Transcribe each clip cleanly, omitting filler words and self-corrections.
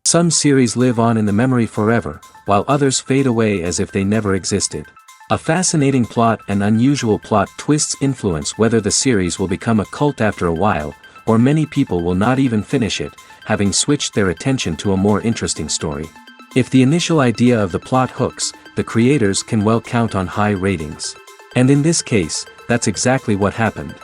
Some series live on in the memory forever, while others fade away as if they never existed. A fascinating plot and unusual plot twists influence whether the series will become a cult after a while, or many people will not even finish it, having switched their attention to a more interesting story. If the initial idea of the plot hooks, the creators can well count on high ratings. And in this case, that's exactly what happened.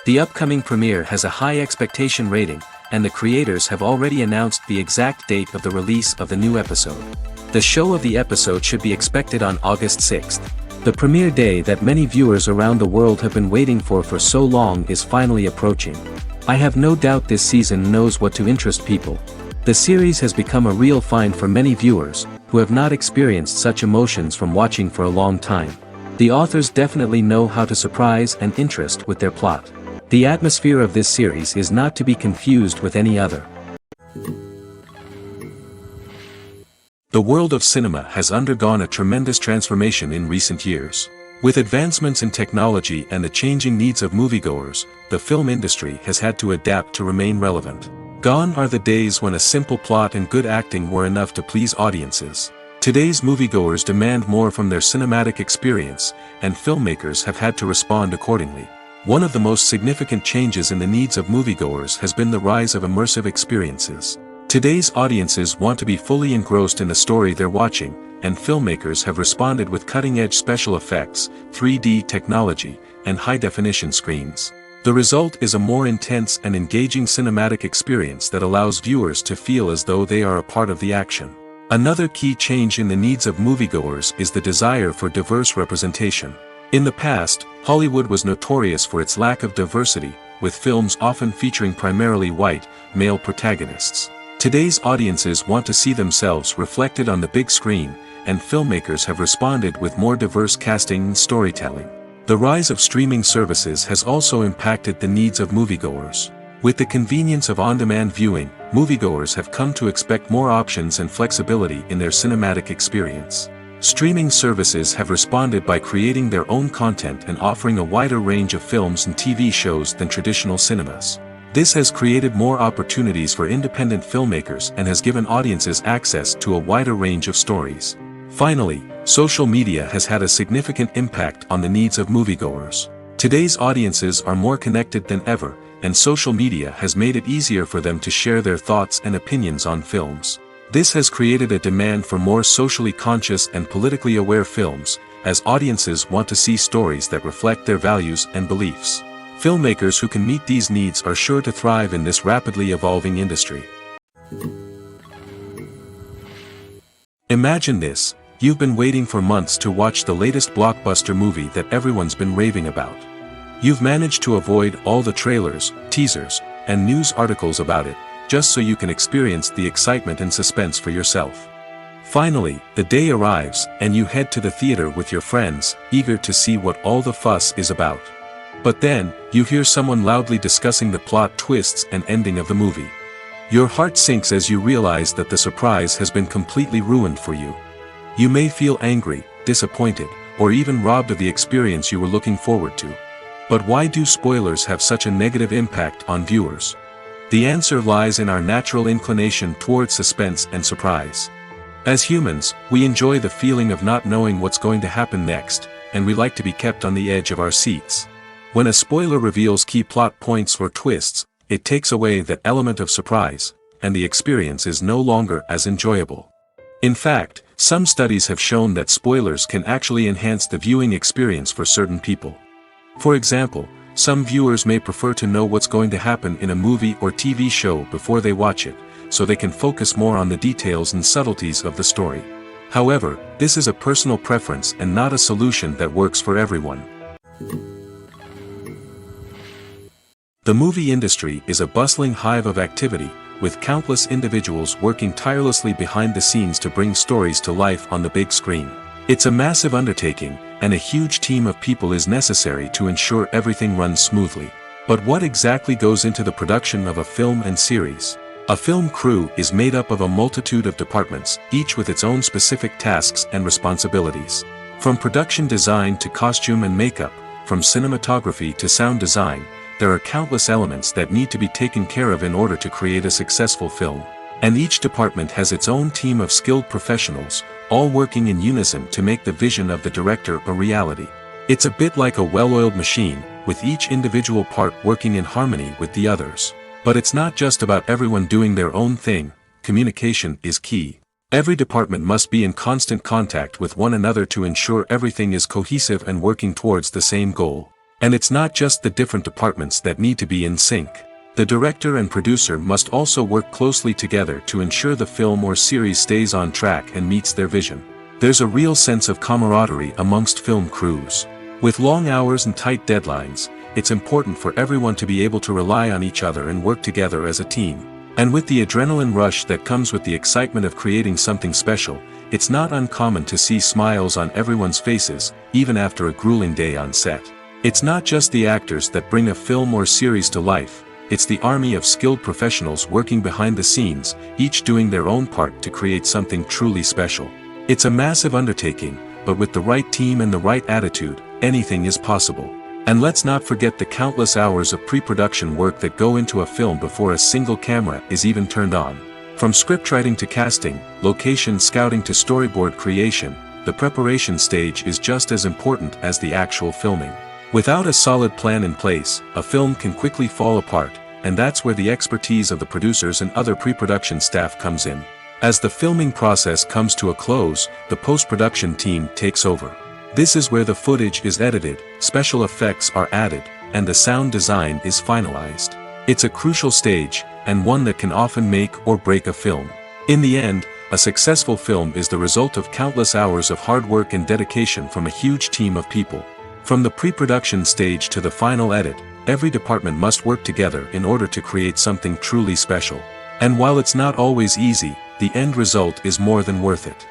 The upcoming premiere has a high expectation rating, and the creators have already announced the exact date of the release of the new episode. The show of the episode should be expected on August 6th. The premiere day that many viewers around the world have been waiting for so long is finally approaching. I have no doubt this season knows what to interest people. The series has become a real find for many viewers, who have not experienced such emotions from watching for a long time. The authors definitely know how to surprise and interest with their plot. The atmosphere of this series is not to be confused with any other. The world of cinema has undergone a tremendous transformation in recent years. With advancements in technology and the changing needs of moviegoers, the film industry has had to adapt to remain relevant. Gone are the days when a simple plot and good acting were enough to please audiences. Today's moviegoers demand more from their cinematic experience, and filmmakers have had to respond accordingly. One of the most significant changes in the needs of moviegoers has been the rise of immersive experiences. Today's audiences want to be fully engrossed in the story they're watching, and filmmakers have responded with cutting-edge special effects, 3D technology, and high-definition screens. The result is a more intense and engaging cinematic experience that allows viewers to feel as though they are a part of the action. Another key change in the needs of moviegoers is the desire for diverse representation. In the past, Hollywood was notorious for its lack of diversity, with films often featuring primarily white, male protagonists. Today's audiences want to see themselves reflected on the big screen, and filmmakers have responded with more diverse casting and storytelling. The rise of streaming services has also impacted the needs of moviegoers. With the convenience of on-demand viewing, moviegoers have come to expect more options and flexibility in their cinematic experience. Streaming services have responded by creating their own content and offering a wider range of films and TV shows than traditional cinemas. This has created more opportunities for independent filmmakers and has given audiences access to a wider range of stories. Finally, social media has had a significant impact on the needs of moviegoers. Today's audiences are more connected than ever, and social media has made it easier for them to share their thoughts and opinions on films. This has created a demand for more socially conscious and politically aware films, as audiences want to see stories that reflect their values and beliefs. Filmmakers who can meet these needs are sure to thrive in this rapidly evolving industry. Imagine this: you've been waiting for months to watch the latest blockbuster movie that everyone's been raving about. You've managed to avoid all the trailers, teasers, and news articles about it, just so you can experience the excitement and suspense for yourself. Finally, the day arrives, and you head to the theater with your friends, eager to see what all the fuss is about. But then, you hear someone loudly discussing the plot twists and ending of the movie. Your heart sinks as you realize that the surprise has been completely ruined for you. You may feel angry, disappointed, or even robbed of the experience you were looking forward to. But why do spoilers have such a negative impact on viewers? The answer lies in our natural inclination towards suspense and surprise. As humans, we enjoy the feeling of not knowing what's going to happen next, and we like to be kept on the edge of our seats. When a spoiler reveals key plot points or twists, it takes away that element of surprise, and the experience is no longer as enjoyable. In fact, some studies have shown that spoilers can actually enhance the viewing experience for certain people. For example, some viewers may prefer to know what's going to happen in a movie or TV show before they watch it, so they can focus more on the details and subtleties of the story. However, this is a personal preference and not a solution that works for everyone. The movie industry is a bustling hive of activity, with countless individuals working tirelessly behind the scenes to bring stories to life on the big screen. It's a massive undertaking, and a huge team of people is necessary to ensure everything runs smoothly. But what exactly goes into the production of a film and series? A film crew is made up of a multitude of departments, each with its own specific tasks and responsibilities. From production design to costume and makeup, from cinematography to sound design, there are countless elements that need to be taken care of in order to create a successful film. And each department has its own team of skilled professionals, all working in unison to make the vision of the director a reality. It's a bit like a well-oiled machine, with each individual part working in harmony with the others. But it's not just about everyone doing their own thing. Communication is key. Every department must be in constant contact with one another to ensure everything is cohesive and working towards the same goal. And it's not just the different departments that need to be in sync. The director and producer must also work closely together to ensure the film or series stays on track and meets their vision. There's a real sense of camaraderie amongst film crews. With long hours and tight deadlines, it's important for everyone to be able to rely on each other and work together as a team. And with the adrenaline rush that comes with the excitement of creating something special, it's not uncommon to see smiles on everyone's faces, even after a grueling day on set. It's not just the actors that bring a film or series to life, it's the army of skilled professionals working behind the scenes, each doing their own part to create something truly special. It's a massive undertaking, but with the right team and the right attitude, anything is possible. And let's not forget the countless hours of pre-production work that go into a film before a single camera is even turned on. From scriptwriting to casting, location scouting to storyboard creation, the preparation stage is just as important as the actual filming. Without a solid plan in place, a film can quickly fall apart, and that's where the expertise of the producers and other pre-production staff comes in. As the filming process comes to a close, the post-production team takes over. This is where the footage is edited, special effects are added, and the sound design is finalized. It's a crucial stage, and one that can often make or break a film. In the end, a successful film is the result of countless hours of hard work and dedication from a huge team of people. From the pre-production stage to the final edit, every department must work together in order to create something truly special. And while it's not always easy, the end result is more than worth it.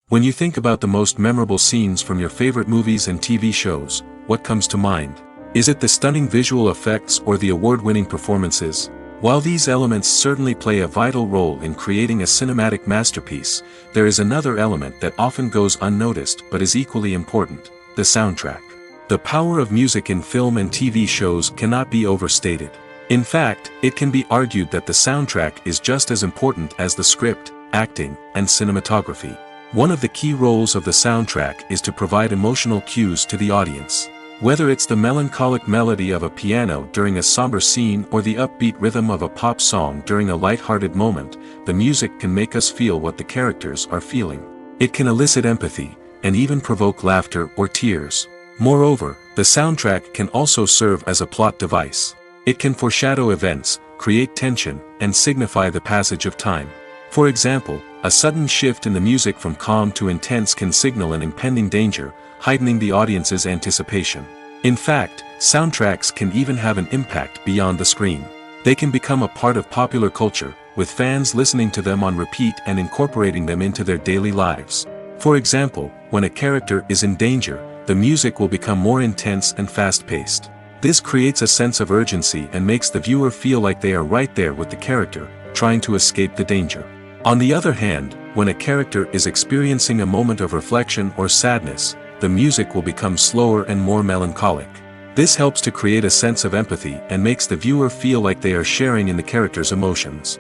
When you think about the most memorable scenes from your favorite movies and TV shows, what comes to mind? Is it the stunning visual effects or the award-winning performances? While these elements certainly play a vital role in creating a cinematic masterpiece, there is another element that often goes unnoticed but is equally important: the soundtrack. The power of music in film and TV shows cannot be overstated. In fact, it can be argued that the soundtrack is just as important as the script, acting, and cinematography. One of the key roles of the soundtrack is to provide emotional cues to the audience. Whether it's the melancholic melody of a piano during a somber scene or the upbeat rhythm of a pop song during a light-hearted moment, the music can make us feel what the characters are feeling. It can elicit empathy, and even provoke laughter or tears. Moreover, the soundtrack can also serve as a plot device. It can foreshadow events, create tension, and signify the passage of time. For example, a sudden shift in the music from calm to intense can signal an impending danger, heightening the audience's anticipation. In fact, soundtracks can even have an impact beyond the screen. They can become a part of popular culture, with fans listening to them on repeat and incorporating them into their daily lives. For example, when a character is in danger, the music will become more intense and fast-paced. This creates a sense of urgency and makes the viewer feel like they are right there with the character, trying to escape the danger. On the other hand, when a character is experiencing a moment of reflection or sadness, the music will become slower and more melancholic. This helps to create a sense of empathy and makes the viewer feel like they are sharing in the character's emotions.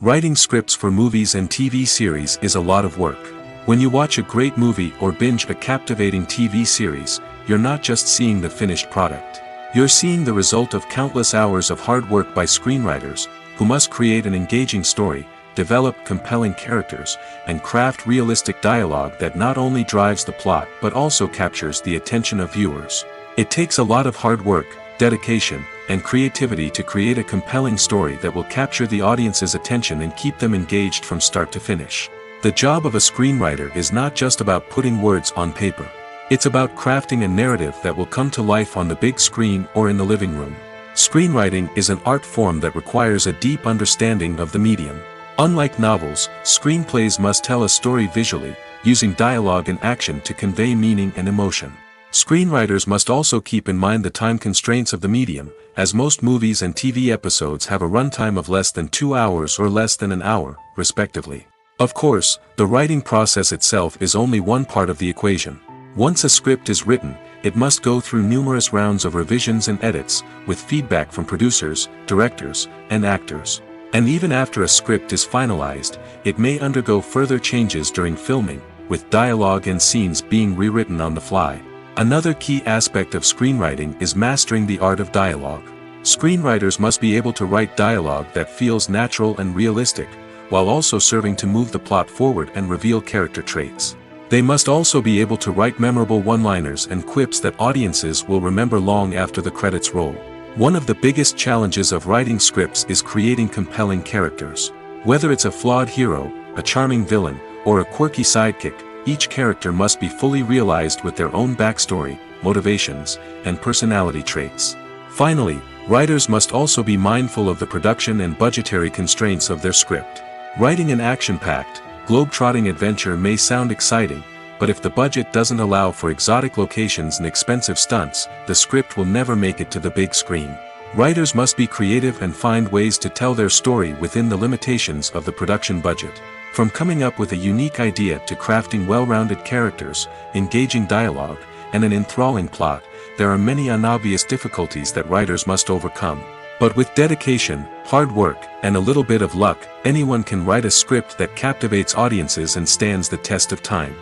Writing scripts for movies and TV series is a lot of work. When you watch a great movie or binge a captivating TV series, you're not just seeing the finished product. You're seeing the result of countless hours of hard work by screenwriters, who must create an engaging story, develop compelling characters, and craft realistic dialogue that not only drives the plot but also captures the attention of viewers. It takes a lot of hard work, dedication, and creativity to create a compelling story that will capture the audience's attention and keep them engaged from start to finish. The job of a screenwriter is not just about putting words on paper. It's about crafting a narrative that will come to life on the big screen or in the living room. Screenwriting is an art form that requires a deep understanding of the medium. Unlike novels, screenplays must tell a story visually, using dialogue and action to convey meaning and emotion. Screenwriters must also keep in mind the time constraints of the medium, as most movies and TV episodes have a runtime of less than 2 hours or less than an hour, respectively. Of course, the writing process itself is only one part of the equation. Once a script is written, it must go through numerous rounds of revisions and edits, with feedback from producers, directors, and actors. And even after a script is finalized, it may undergo further changes during filming, with dialogue and scenes being rewritten on the fly. Another key aspect of screenwriting is mastering the art of dialogue. Screenwriters must be able to write dialogue that feels natural and realistic, while also serving to move the plot forward and reveal character traits. They must also be able to write memorable one-liners and quips that audiences will remember long after the credits roll. One of the biggest challenges of writing scripts is creating compelling characters. Whether it's a flawed hero, a charming villain, or a quirky sidekick, each character must be fully realized with their own backstory, motivations, and personality traits. Finally, writers must also be mindful of the production and budgetary constraints of their script. Writing an action-packed, globe-trotting adventure may sound exciting, but if the budget doesn't allow for exotic locations and expensive stunts, the script will never make it to the big screen. Writers must be creative and find ways to tell their story within the limitations of the production budget. From coming up with a unique idea to crafting well-rounded characters, engaging dialogue, and an enthralling plot, there are many unobvious difficulties that writers must overcome. But with dedication, hard work, and a little bit of luck, anyone can write a script that captivates audiences and stands the test of time.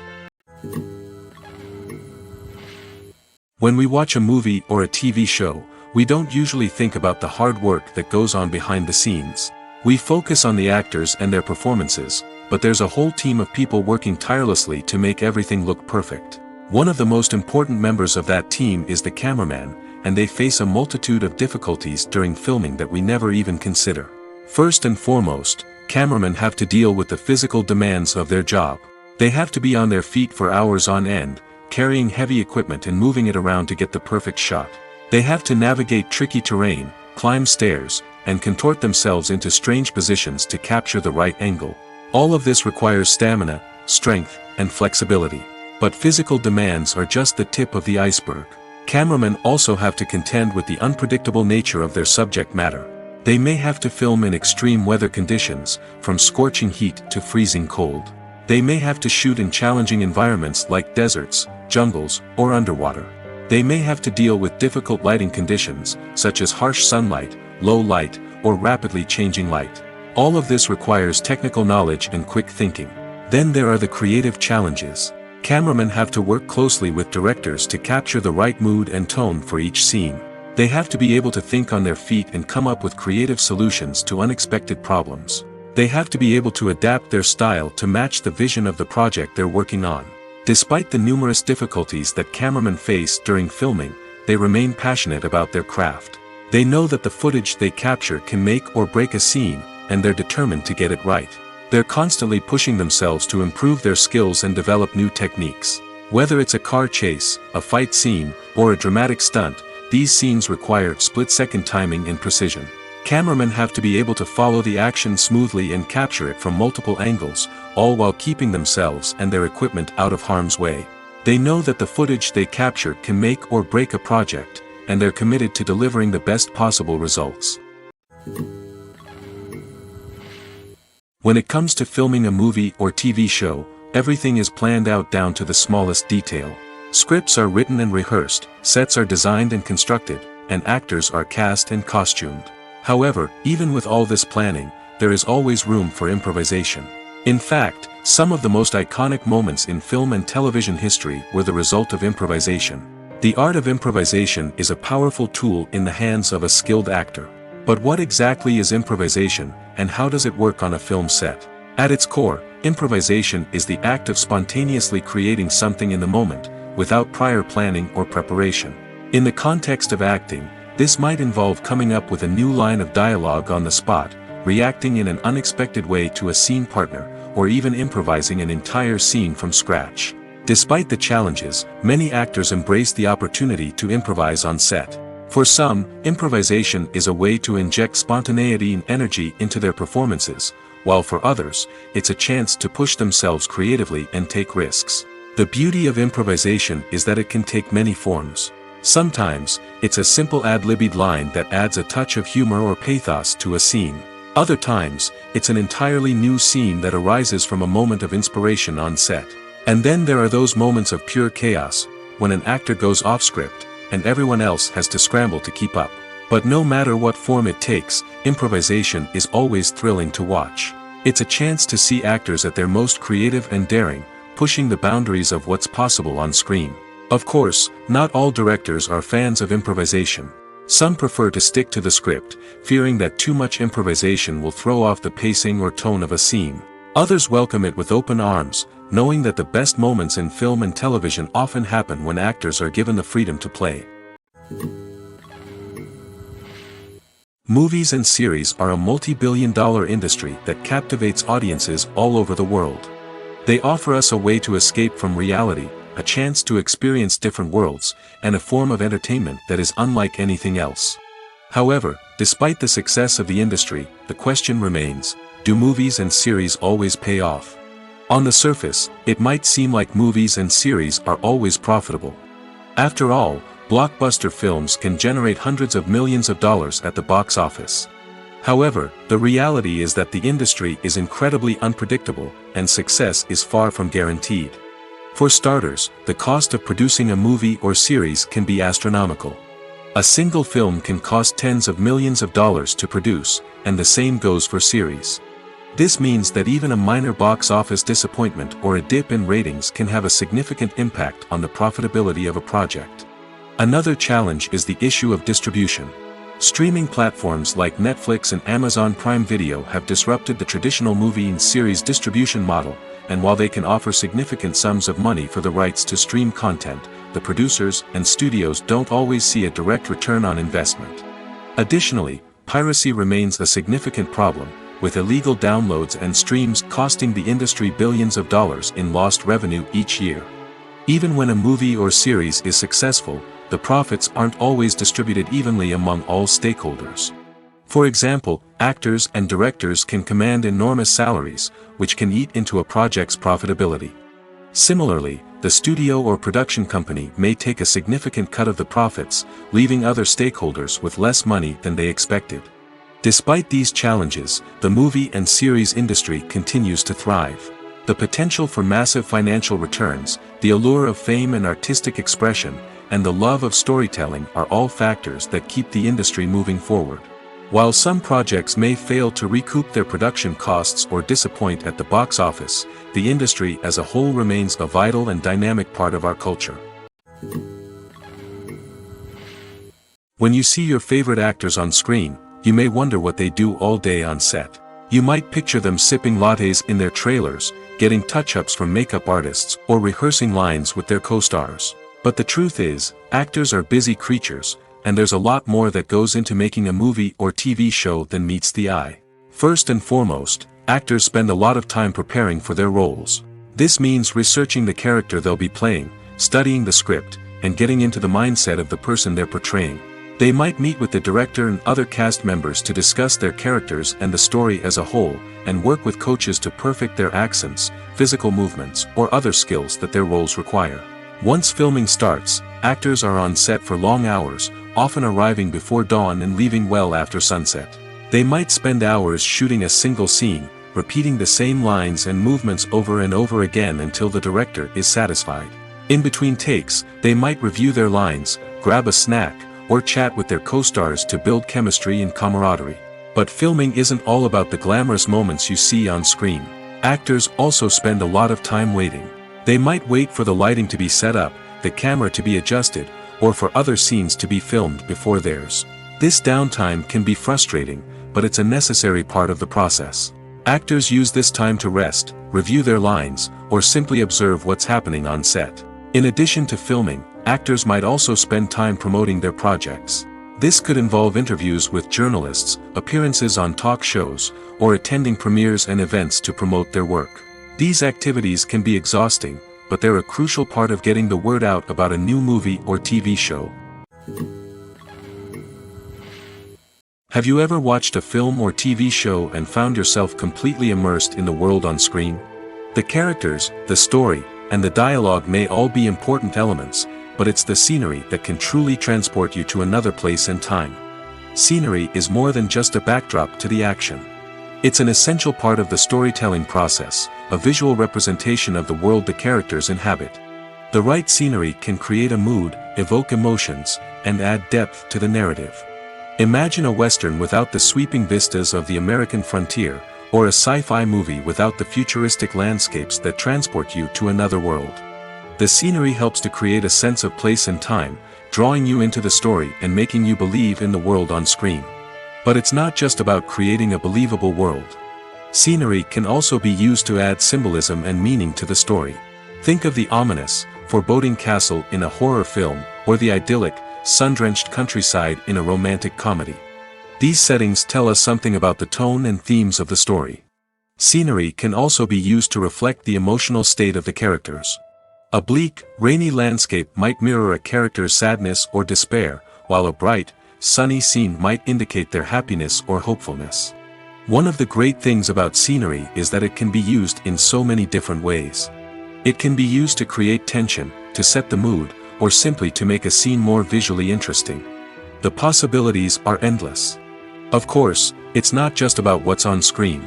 When we watch a movie or a TV show, we don't usually think about the hard work that goes on behind the scenes. We focus on the actors and their performances, but there's a whole team of people working tirelessly to make everything look perfect. One of the most important members of that team is the cameraman, and they face a multitude of difficulties during filming that we never even consider. First and foremost, cameramen have to deal with the physical demands of their job. They have to be on their feet for hours on end, carrying heavy equipment and moving it around to get the perfect shot. They have to navigate tricky terrain, climb stairs, and contort themselves into strange positions to capture the right angle. All of this requires stamina, strength, and flexibility. But physical demands are just the tip of the iceberg. Cameramen also have to contend with the unpredictable nature of their subject matter. They may have to film in extreme weather conditions, from scorching heat to freezing cold. They may have to shoot in challenging environments like deserts, jungles, or underwater. They may have to deal with difficult lighting conditions, such as harsh sunlight, low light, or rapidly changing light. All of this requires technical knowledge and quick thinking. Then there are the creative challenges. Cameramen have to work closely with directors to capture the right mood and tone for each scene. They have to be able to think on their feet and come up with creative solutions to unexpected problems. They have to be able to adapt their style to match the vision of the project they're working on. Despite the numerous difficulties that cameramen face during filming, they remain passionate about their craft. They know that the footage they capture can make or break a scene, and they're determined to get it right. They're constantly pushing themselves to improve their skills and develop new techniques. Whether it's a car chase, a fight scene, or a dramatic stunt, these scenes require split-second timing and precision. Cameramen have to be able to follow the action smoothly and capture it from multiple angles, all while keeping themselves and their equipment out of harm's way. They know that the footage they capture can make or break a project, and they're committed to delivering the best possible results. When it comes to filming a movie or TV show, everything is planned out down to the smallest detail. Scripts are written and rehearsed, sets are designed and constructed, and actors are cast and costumed. However, even with all this planning, there is always room for improvisation. In fact, some of the most iconic moments in film and television history were the result of improvisation. The art of improvisation is a powerful tool in the hands of a skilled actor. But what exactly is improvisation, and how does it work on a film set? At its core, improvisation is the act of spontaneously creating something in the moment, without prior planning or preparation. In the context of acting, this might involve coming up with a new line of dialogue on the spot, reacting in an unexpected way to a scene partner, or even improvising an entire scene from scratch. Despite the challenges, many actors embrace the opportunity to improvise on set. For some, improvisation is a way to inject spontaneity and energy into their performances, while for others, it's a chance to push themselves creatively and take risks. The beauty of improvisation is that it can take many forms. Sometimes, it's a simple ad-libbed line that adds a touch of humor or pathos to a scene. Other times, it's an entirely new scene that arises from a moment of inspiration on set. And then there are those moments of pure chaos, when an actor goes off script, and everyone else has to scramble to keep up. But no matter what form it takes, improvisation is always thrilling to watch. It's a chance to see actors at their most creative and daring, pushing the boundaries of what's possible on screen. Of course, not all directors are fans of improvisation. Some prefer to stick to the script, fearing that too much improvisation will throw off the pacing or tone of a scene. Others welcome it with open arms, knowing that the best moments in film and television often happen when actors are given the freedom to play. Movies and series are a multi-billion-dollar industry that captivates audiences all over the world. They offer us a way to escape from reality, a chance to experience different worlds, and a form of entertainment that is unlike anything else. However, despite the success of the industry, the question remains, do movies and series always pay off? On the surface, it might seem like movies and series are always profitable. After all, blockbuster films can generate hundreds of millions of dollars at the box office. However, the reality is that the industry is incredibly unpredictable, and success is far from guaranteed. For starters, the cost of producing a movie or series can be astronomical. A single film can cost tens of millions of dollars to produce, and the same goes for series. This means that even a minor box office disappointment or a dip in ratings can have a significant impact on the profitability of a project. Another challenge is the issue of distribution. Streaming platforms like Netflix and Amazon Prime Video have disrupted the traditional movie and series distribution model, and while they can offer significant sums of money for the rights to stream content, the producers and studios don't always see a direct return on investment. Additionally, piracy remains a significant problem, with illegal downloads and streams costing the industry billions of dollars in lost revenue each year. Even when a movie or series is successful, the profits aren't always distributed evenly among all stakeholders. For example, actors and directors can command enormous salaries, which can eat into a project's profitability. Similarly, the studio or production company may take a significant cut of the profits, leaving other stakeholders with less money than they expected. Despite these challenges, the movie and series industry continues to thrive. The potential for massive financial returns, the allure of fame and artistic expression, and the love of storytelling are all factors that keep the industry moving forward. While some projects may fail to recoup their production costs or disappoint at the box office, the industry as a whole remains a vital and dynamic part of our culture. When you see your favorite actors on screen, you may wonder what they do all day on set. You might picture them sipping lattes in their trailers, getting touch-ups from makeup artists, or rehearsing lines with their co-stars. But the truth is, actors are busy creatures, and there's a lot more that goes into making a movie or TV show than meets the eye. First and foremost, actors spend a lot of time preparing for their roles. This means researching the character they'll be playing, studying the script, and getting into the mindset of the person they're portraying. They might meet with the director and other cast members to discuss their characters and the story as a whole, and work with coaches to perfect their accents, physical movements, or other skills that their roles require. Once filming starts, actors are on set for long hours, often arriving before dawn and leaving well after sunset. They might spend hours shooting a single scene, repeating the same lines and movements over and over again until the director is satisfied. In between takes, they might review their lines, grab a snack, or chat with their co-stars to build chemistry and camaraderie. But filming isn't all about the glamorous moments you see on screen. Actors also spend a lot of time waiting. They might wait for the lighting to be set up, the camera to be adjusted, or for other scenes to be filmed before theirs. This downtime can be frustrating, but it's a necessary part of the process. Actors use this time to rest, review their lines, or simply observe what's happening on set. In addition to filming, actors might also spend time promoting their projects. This could involve interviews with journalists, appearances on talk shows, or attending premieres and events to promote their work. These activities can be exhausting, but they're a crucial part of getting the word out about a new movie or TV show. Have you ever watched a film or TV show and found yourself completely immersed in the world on screen? The characters, the story, and the dialogue may all be important elements, but it's the scenery that can truly transport you to another place and time. Scenery is more than just a backdrop to the action. It's an essential part of the storytelling process, a visual representation of the world the characters inhabit. The right scenery can create a mood, evoke emotions, and add depth to the narrative. Imagine a Western without the sweeping vistas of the American frontier, or a sci-fi movie without the futuristic landscapes that transport you to another world. The scenery helps to create a sense of place and time, drawing you into the story and making you believe in the world on screen. But it's not just about creating a believable world. Scenery can also be used to add symbolism and meaning to the story. Think of the ominous, foreboding castle in a horror film, or the idyllic, sun-drenched countryside in a romantic comedy. These settings tell us something about the tone and themes of the story. Scenery can also be used to reflect the emotional state of the characters. A bleak, rainy landscape might mirror a character's sadness or despair, while a bright, sunny scene might indicate their happiness or hopefulness. One of the great things about scenery is that it can be used in so many different ways. It can be used to create tension, to set the mood, or simply to make a scene more visually interesting. The possibilities are endless. Of course, it's not just about what's on screen.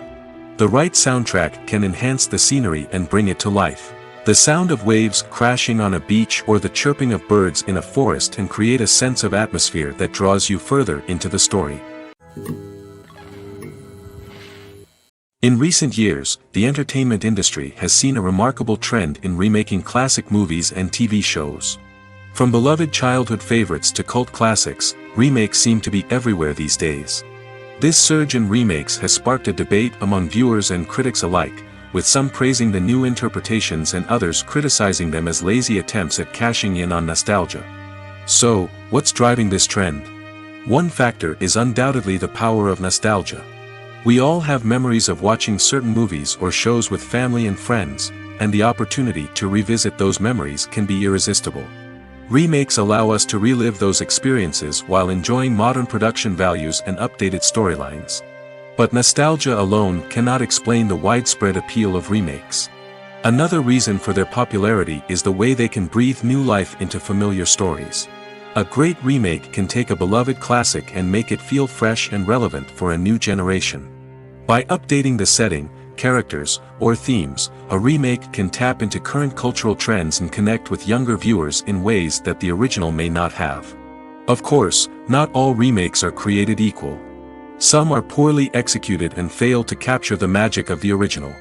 The right soundtrack can enhance the scenery and bring it to life. The sound of waves crashing on a beach or the chirping of birds in a forest can create a sense of atmosphere that draws you further into the story. In recent years, the entertainment industry has seen a remarkable trend in remaking classic movies and TV shows. From beloved childhood favorites to cult classics, remakes seem to be everywhere these days. This surge in remakes has sparked a debate among viewers and critics alike, with some praising the new interpretations and others criticizing them as lazy attempts at cashing in on nostalgia. So, what's driving this trend? One factor is undoubtedly the power of nostalgia. We all have memories of watching certain movies or shows with family and friends, and the opportunity to revisit those memories can be irresistible. Remakes allow us to relive those experiences while enjoying modern production values and updated storylines. But nostalgia alone cannot explain the widespread appeal of remakes. Another reason for their popularity is the way they can breathe new life into familiar stories. A great remake can take a beloved classic and make it feel fresh and relevant for a new generation. By updating the setting, characters, or themes, a remake can tap into current cultural trends and connect with younger viewers in ways that the original may not have. Of course, not all remakes are created equal. Some are poorly executed and fail to capture the magic of the original.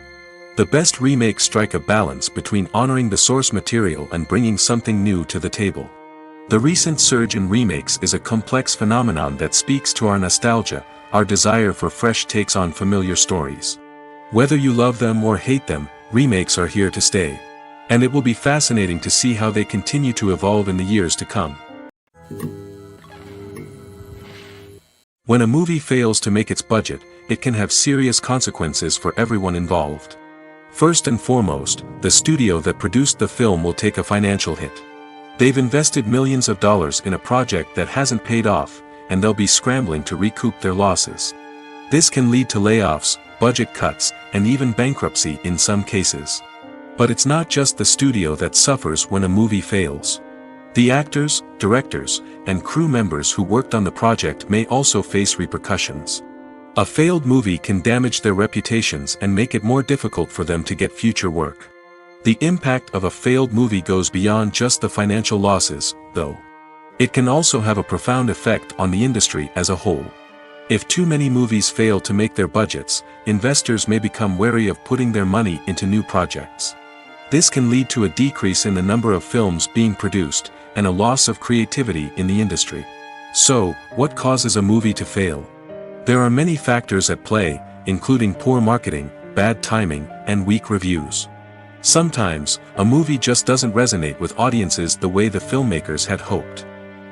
The best remakes strike a balance between honoring the source material and bringing something new to the table. The recent surge in remakes is a complex phenomenon that speaks to our nostalgia, our desire for fresh takes on familiar stories. Whether you love them or hate them, remakes are here to stay. And it will be fascinating to see how they continue to evolve in the years to come. When a movie fails to make its budget, it can have serious consequences for everyone involved. First and foremost, the studio that produced the film will take a financial hit. They've invested millions of dollars in a project that hasn't paid off, and they'll be scrambling to recoup their losses. This can lead to layoffs, budget cuts, and even bankruptcy in some cases. But it's not just the studio that suffers when a movie fails. The actors, directors, and crew members who worked on the project may also face repercussions. A failed movie can damage their reputations and make it more difficult for them to get future work. The impact of a failed movie goes beyond just the financial losses, though. It can also have a profound effect on the industry as a whole. If too many movies fail to make their budgets, investors may become wary of putting their money into new projects. This can lead to a decrease in the number of films being produced, and a loss of creativity in the industry. So, what causes a movie to fail? There are many factors at play, including poor marketing, bad timing, and weak reviews. Sometimes, a movie just doesn't resonate with audiences the way the filmmakers had hoped.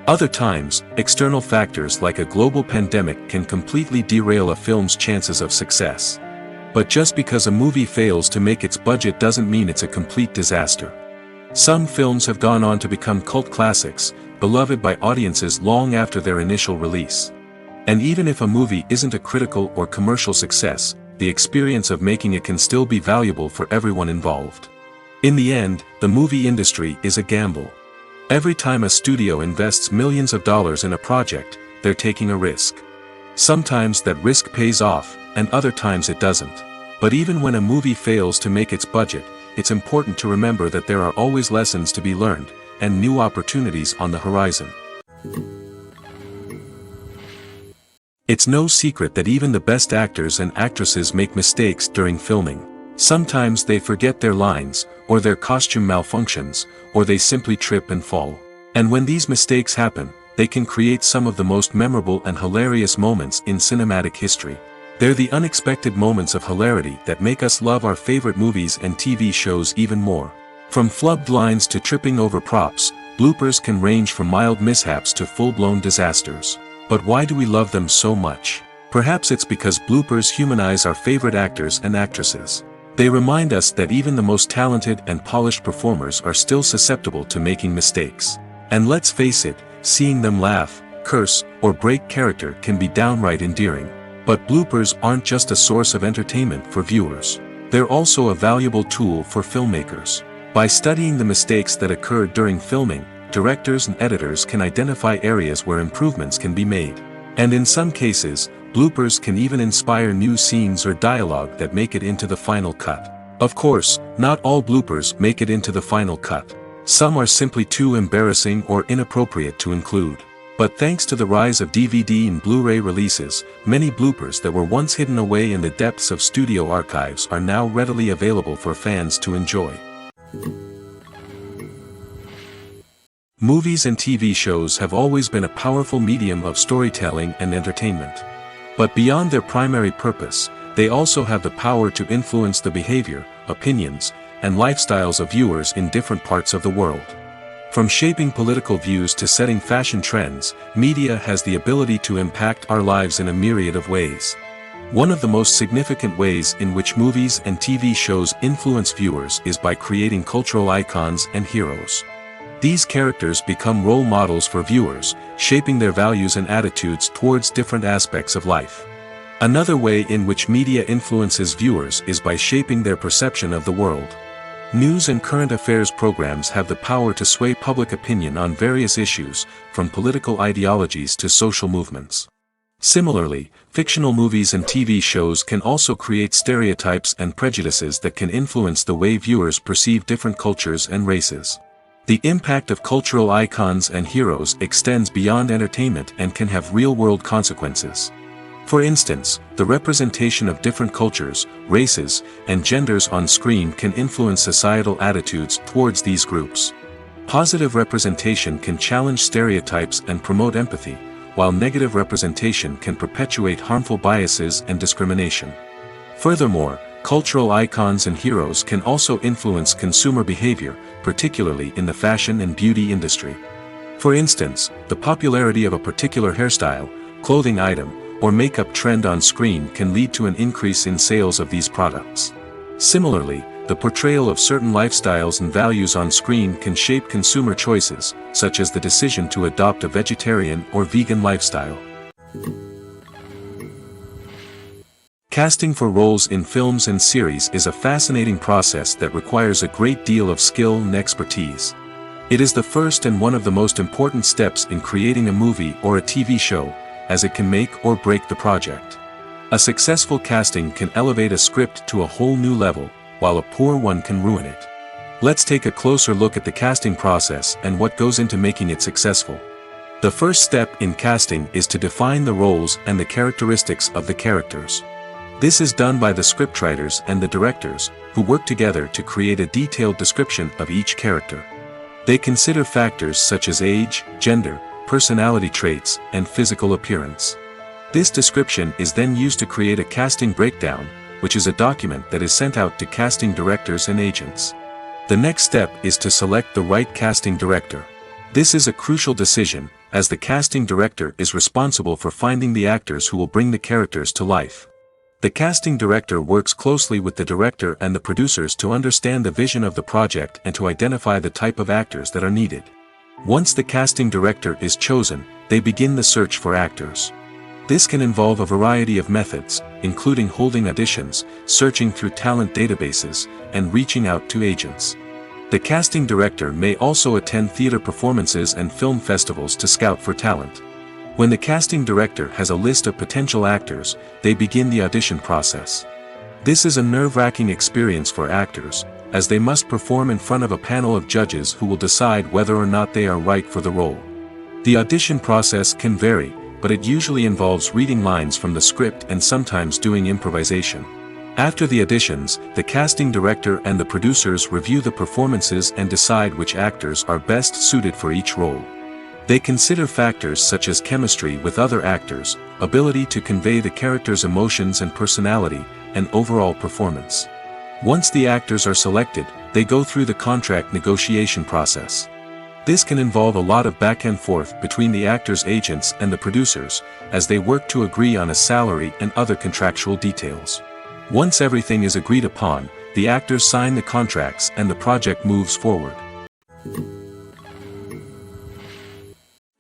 Other times, external factors like a global pandemic can completely derail a film's chances of success. But just because a movie fails to make its budget doesn't mean it's a complete disaster. Some films have gone on to become cult classics, beloved by audiences long after their initial release. And even if a movie isn't a critical or commercial success, the experience of making it can still be valuable for everyone involved. In the end, the movie industry is a gamble. Every time a studio invests millions of dollars in a project, they're taking a risk. Sometimes that risk pays off, and other times it doesn't. But even when a movie fails to make its budget, it's important to remember that there are always lessons to be learned, and new opportunities on the horizon. It's no secret that even the best actors and actresses make mistakes during filming. Sometimes they forget their lines, or their costume malfunctions, or they simply trip and fall. And when these mistakes happen, they can create some of the most memorable and hilarious moments in cinematic history. They're the unexpected moments of hilarity that make us love our favorite movies and TV shows even more. From flubbed lines to tripping over props, bloopers can range from mild mishaps to full-blown disasters. But why do we love them so much? Perhaps it's because bloopers humanize our favorite actors and actresses. They remind us that even the most talented and polished performers are still susceptible to making mistakes. And let's face it, seeing them laugh, curse, or break character can be downright endearing. But bloopers aren't just a source of entertainment for viewers. They're also a valuable tool for filmmakers. By studying the mistakes that occurred during filming, directors and editors can identify areas where improvements can be made. And in some cases, bloopers can even inspire new scenes or dialogue that make it into the final cut. Of course, not all bloopers make it into the final cut. Some are simply too embarrassing or inappropriate to include. But thanks to the rise of DVD and Blu-ray releases, many bloopers that were once hidden away in the depths of studio archives are now readily available for fans to enjoy. Movies and TV shows have always been a powerful medium of storytelling and entertainment. But beyond their primary purpose, they also have the power to influence the behavior, opinions, and lifestyles of viewers in different parts of the world. From shaping political views to setting fashion trends, media has the ability to impact our lives in a myriad of ways. One of the most significant ways in which movies and TV shows influence viewers is by creating cultural icons and heroes. These characters become role models for viewers, shaping their values and attitudes towards different aspects of life. Another way in which media influences viewers is by shaping their perception of the world. News and current affairs programs have the power to sway public opinion on various issues, from political ideologies to social movements. Similarly, fictional movies and TV shows can also create stereotypes and prejudices that can influence the way viewers perceive different cultures and races. The impact of cultural icons and heroes extends beyond entertainment and can have real-world consequences. For instance, the representation of different cultures, races, and genders on screen can influence societal attitudes towards these groups. Positive representation can challenge stereotypes and promote empathy, while negative representation can perpetuate harmful biases and discrimination. Furthermore, cultural icons and heroes can also influence consumer behavior, particularly in the fashion and beauty industry. For instance, the popularity of a particular hairstyle, clothing item, or makeup trend on screen can lead to an increase in sales of these products. Similarly, the portrayal of certain lifestyles and values on screen can shape consumer choices, such as the decision to adopt a vegetarian or vegan lifestyle. Casting for roles in films and series is a fascinating process that requires a great deal of skill and expertise. It is the first and one of the most important steps in creating a movie or a TV show, as it can make or break the project. A successful casting can elevate a script to a whole new level, while a poor one can ruin it. Let's take a closer look at the casting process and what goes into making it successful. The first step in casting is to define the roles and the characteristics of the characters. This is done by the scriptwriters and the directors, who work together to create a detailed description of each character. They consider factors such as age, gender, personality traits, and physical appearance. This description is then used to create a casting breakdown, which is a document that is sent out to casting directors and agents. The next step is to select the right casting director. This is a crucial decision, as the casting director is responsible for finding the actors who will bring the characters to life. The casting director works closely with the director and the producers to understand the vision of the project and to identify the type of actors that are needed. Once the casting director is chosen, they begin the search for actors. This can involve a variety of methods, including holding auditions, searching through talent databases, and reaching out to agents. The casting director may also attend theater performances and film festivals to scout for talent. When the casting director has a list of potential actors, they begin the audition process. This is a nerve-wracking experience for actors, as they must perform in front of a panel of judges who will decide whether or not they are right for the role. The audition process can vary, but it usually involves reading lines from the script and sometimes doing improvisation. After the auditions, the casting director and the producers review the performances and decide which actors are best suited for each role. They consider factors such as chemistry with other actors, ability to convey the character's emotions and personality, and overall performance. Once the actors are selected, they go through the contract negotiation process. This can involve a lot of back and forth between the actors' agents and the producers, as they work to agree on a salary and other contractual details. Once everything is agreed upon, the actors sign the contracts and the project moves forward.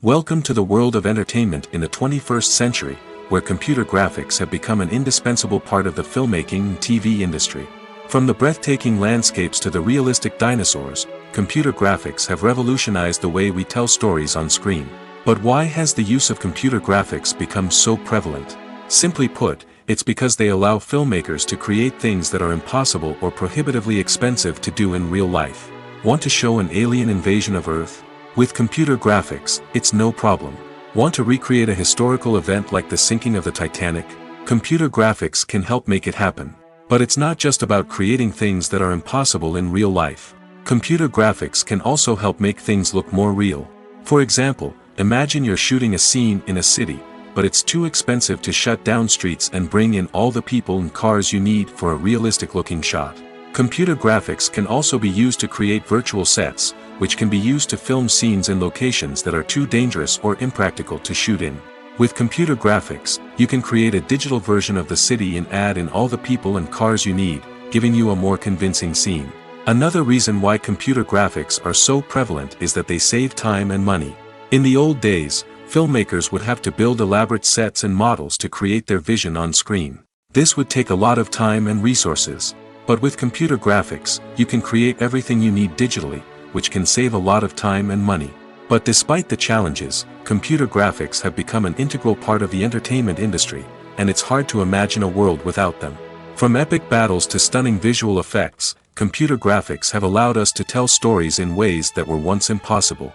Welcome to the world of entertainment in the 21st century, where computer graphics have become an indispensable part of the filmmaking and TV industry. From the breathtaking landscapes to the realistic dinosaurs, computer graphics have revolutionized the way we tell stories on screen. But why has the use of computer graphics become so prevalent? Simply put, it's because they allow filmmakers to create things that are impossible or prohibitively expensive to do in real life. Want to show an alien invasion of Earth? With computer graphics, it's no problem. Want to recreate a historical event like the sinking of the Titanic? Computer graphics can help make it happen. But it's not just about creating things that are impossible in real life. Computer graphics can also help make things look more real. For example, imagine you're shooting a scene in a city, but it's too expensive to shut down streets and bring in all the people and cars you need for a realistic-looking shot. Computer graphics can also be used to create virtual sets, which can be used to film scenes in locations that are too dangerous or impractical to shoot in. With computer graphics, you can create a digital version of the city and add in all the people and cars you need, giving you a more convincing scene. Another reason why computer graphics are so prevalent is that they save time and money. In the old days, filmmakers would have to build elaborate sets and models to create their vision on screen. This would take a lot of time and resources. But with computer graphics, you can create everything you need digitally, which can save a lot of time and money. But despite the challenges, computer graphics have become an integral part of the entertainment industry, and it's hard to imagine a world without them. From epic battles to stunning visual effects, computer graphics have allowed us to tell stories in ways that were once impossible.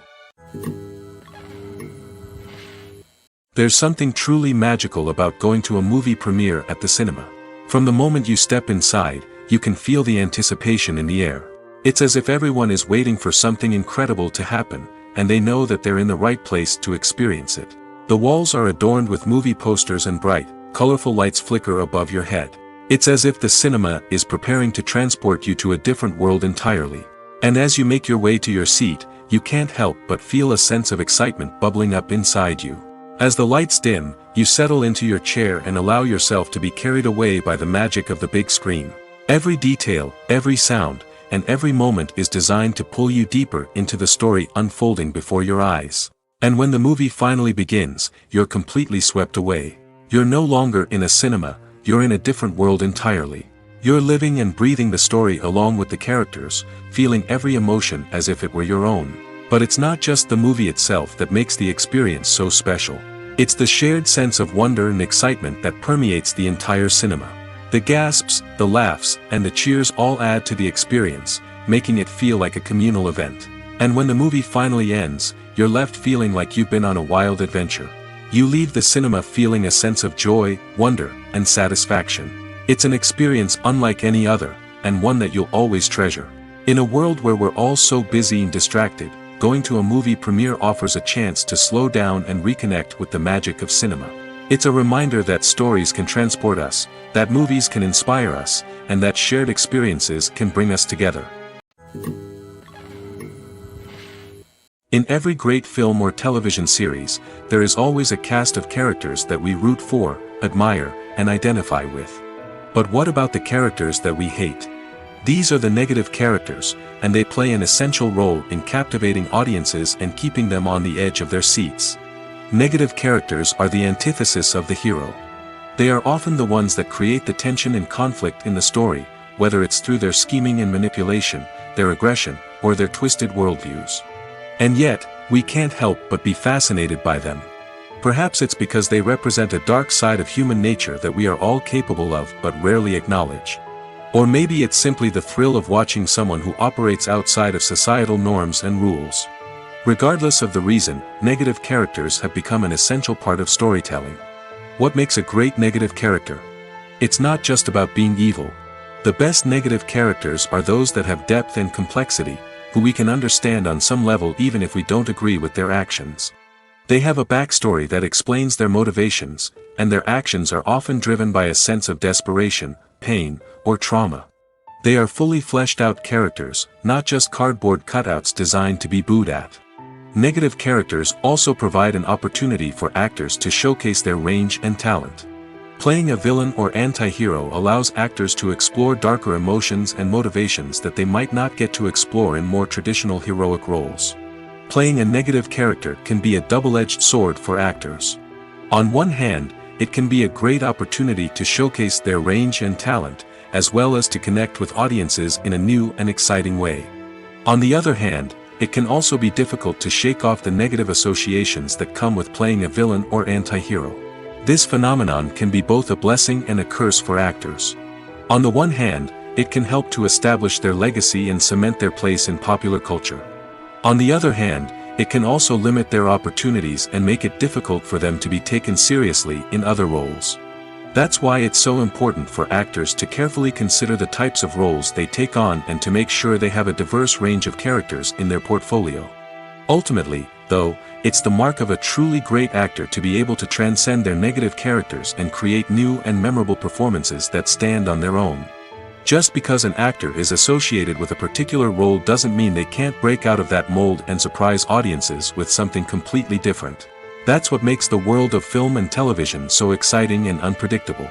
There's something truly magical about going to a movie premiere at the cinema. From the moment you step inside, you can feel the anticipation in the air. It's as if everyone is waiting for something incredible to happen, and they know that they're in the right place to experience it. The walls are adorned with movie posters and bright, colorful lights flicker above your head. It's as if the cinema is preparing to transport you to a different world entirely. And as you make your way to your seat, you can't help but feel a sense of excitement bubbling up inside you. As the lights dim, you settle into your chair and allow yourself to be carried away by the magic of the big screen. Every detail, every sound, and every moment is designed to pull you deeper into the story unfolding before your eyes. And when the movie finally begins, you're completely swept away. You're no longer in a cinema, you're in a different world entirely. You're living and breathing the story along with the characters, feeling every emotion as if it were your own. But it's not just the movie itself that makes the experience so special. It's the shared sense of wonder and excitement that permeates the entire cinema. The gasps, the laughs, and the cheers all add to the experience, making it feel like a communal event. And when the movie finally ends, you're left feeling like you've been on a wild adventure. You leave the cinema feeling a sense of joy, wonder, and satisfaction. It's an experience unlike any other, and one that you'll always treasure. In a world where we're all so busy and distracted, going to a movie premiere offers a chance to slow down and reconnect with the magic of cinema. It's a reminder that stories can transport us, that movies can inspire us, and that shared experiences can bring us together. In every great film or television series, there is always a cast of characters that we root for, admire, and identify with. But what about the characters that we hate? These are the negative characters, and they play an essential role in captivating audiences and keeping them on the edge of their seats. Negative characters are the antithesis of the hero. They are often the ones that create the tension and conflict in the story, whether it's through their scheming and manipulation, their aggression, or their twisted worldviews. And yet, we can't help but be fascinated by them. Perhaps it's because they represent a dark side of human nature that we are all capable of but rarely acknowledge. Or maybe it's simply the thrill of watching someone who operates outside of societal norms and rules. Regardless of the reason, negative characters have become an essential part of storytelling. What makes a great negative character? It's not just about being evil. The best negative characters are those that have depth and complexity, who we can understand on some level even if we don't agree with their actions. They have a backstory that explains their motivations, and their actions are often driven by a sense of desperation, pain, or trauma. They are fully fleshed out characters, not just cardboard cutouts designed to be booed at. Negative characters also provide an opportunity for actors to showcase their range and talent. Playing a villain or anti-hero allows actors to explore darker emotions and motivations that they might not get to explore in more traditional heroic roles. Playing a negative character can be a double-edged sword for actors. On one hand, it can be a great opportunity to showcase their range and talent, as well as to connect with audiences in a new and exciting way. On the other hand, it can also be difficult to shake off the negative associations that come with playing a villain or anti-hero. This phenomenon can be both a blessing and a curse for actors. On the one hand, it can help to establish their legacy and cement their place in popular culture. On the other hand, it can also limit their opportunities and make it difficult for them to be taken seriously in other roles. That's why it's so important for actors to carefully consider the types of roles they take on and to make sure they have a diverse range of characters in their portfolio. Ultimately, though, it's the mark of a truly great actor to be able to transcend their negative characters and create new and memorable performances that stand on their own. Just because an actor is associated with a particular role doesn't mean they can't break out of that mold and surprise audiences with something completely different. That's what makes the world of film and television so exciting and unpredictable.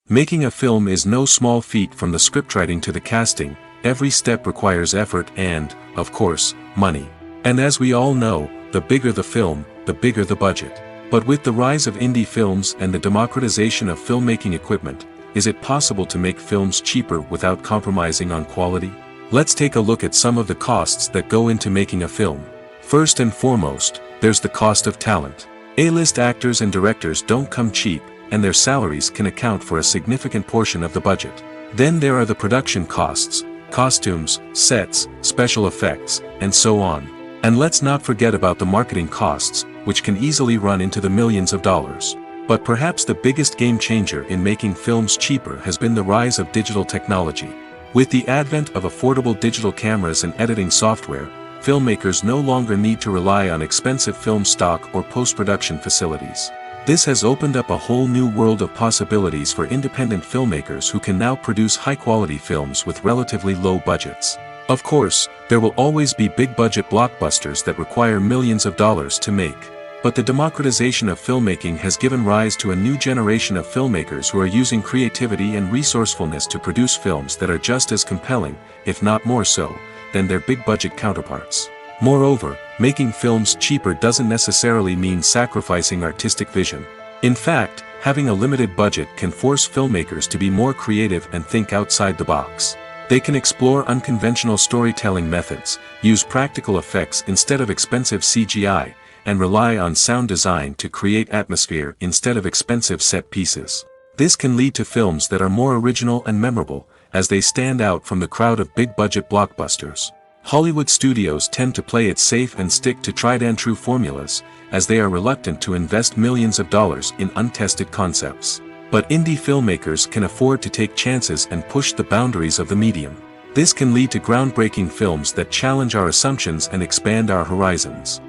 Making a film is no small feat. From the scriptwriting to the casting, every step requires effort and, of course, money. And as we all know, the bigger the film, the bigger the budget. But with the rise of indie films and the democratization of filmmaking equipment, is it possible to make films cheaper without compromising on quality? Let's take a look at some of the costs that go into making a film. First and foremost, there's the cost of talent. A-list actors and directors don't come cheap, and their salaries can account for a significant portion of the budget. Then there are the production costs, costumes, sets, special effects, and so on. And let's not forget about the marketing costs, which can easily run into the millions of dollars. But perhaps the biggest game changer in making films cheaper has been the rise of digital technology. With the advent of affordable digital cameras and editing software, filmmakers no longer need to rely on expensive film stock or post-production facilities. This has opened up a whole new world of possibilities for independent filmmakers who can now produce high-quality films with relatively low budgets. Of course, there will always be big-budget blockbusters that require millions of dollars to make. But the democratization of filmmaking has given rise to a new generation of filmmakers who are using creativity and resourcefulness to produce films that are just as compelling, if not more so, than their big-budget counterparts. Moreover, making films cheaper doesn't necessarily mean sacrificing artistic vision. In fact, having a limited budget can force filmmakers to be more creative and think outside the box. They can explore unconventional storytelling methods, use practical effects instead of expensive CGI, and rely on sound design to create atmosphere instead of expensive set pieces. This can lead to films that are more original and memorable, as they stand out from the crowd of big-budget blockbusters. Hollywood studios tend to play it safe and stick to tried-and-true formulas, as they are reluctant to invest millions of dollars in untested concepts. But indie filmmakers can afford to take chances and push the boundaries of the medium. This can lead to groundbreaking films that challenge our assumptions and expand our horizons.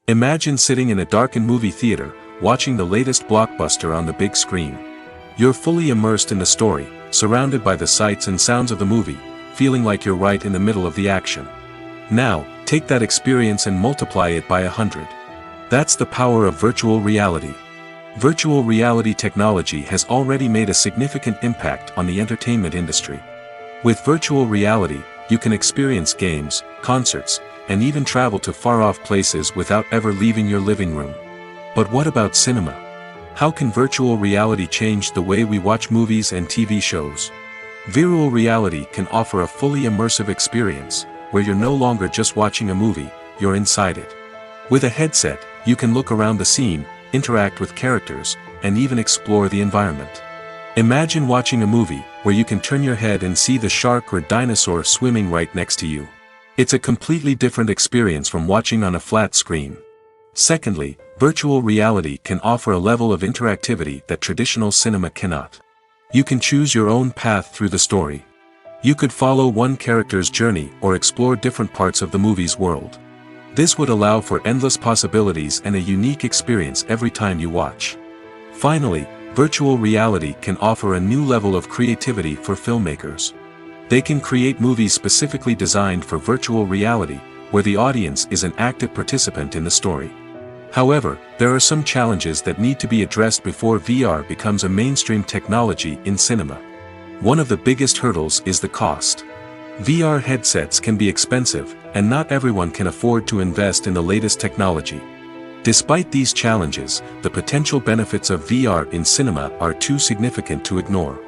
Imagine sitting in a darkened movie theater, watching the latest blockbuster on the big screen. You're fully immersed in the story, surrounded by the sights and sounds of the movie, feeling like you're right in the middle of the action. Now, take that experience and multiply it by 100. That's the power of virtual reality. Virtual reality technology has already made a significant impact on the entertainment industry. With virtual reality, you can experience games, concerts, and even travel to far-off places without ever leaving your living room. But what about cinema? How can virtual reality change the way we watch movies and TV shows? Virtual reality can offer a fully immersive experience, where you're no longer just watching a movie, you're inside it. With a headset, you can look around the scene, interact with characters, and even explore the environment. Imagine watching a movie where you can turn your head and see the shark or dinosaur swimming right next to you. It's a completely different experience from watching on a flat screen. Secondly, virtual reality can offer a level of interactivity that traditional cinema cannot. You can choose your own path through the story. You could follow one character's journey or explore different parts of the movie's world. This would allow for endless possibilities and a unique experience every time you watch. Finally, virtual reality can offer a new level of creativity for filmmakers. They can create movies specifically designed for virtual reality, where the audience is an active participant in the story. However, there are some challenges that need to be addressed before VR becomes a mainstream technology in cinema. One of the biggest hurdles is the cost. VR headsets can be expensive, and not everyone can afford to invest in the latest technology. Despite these challenges, the potential benefits of VR in cinema are too significant to ignore.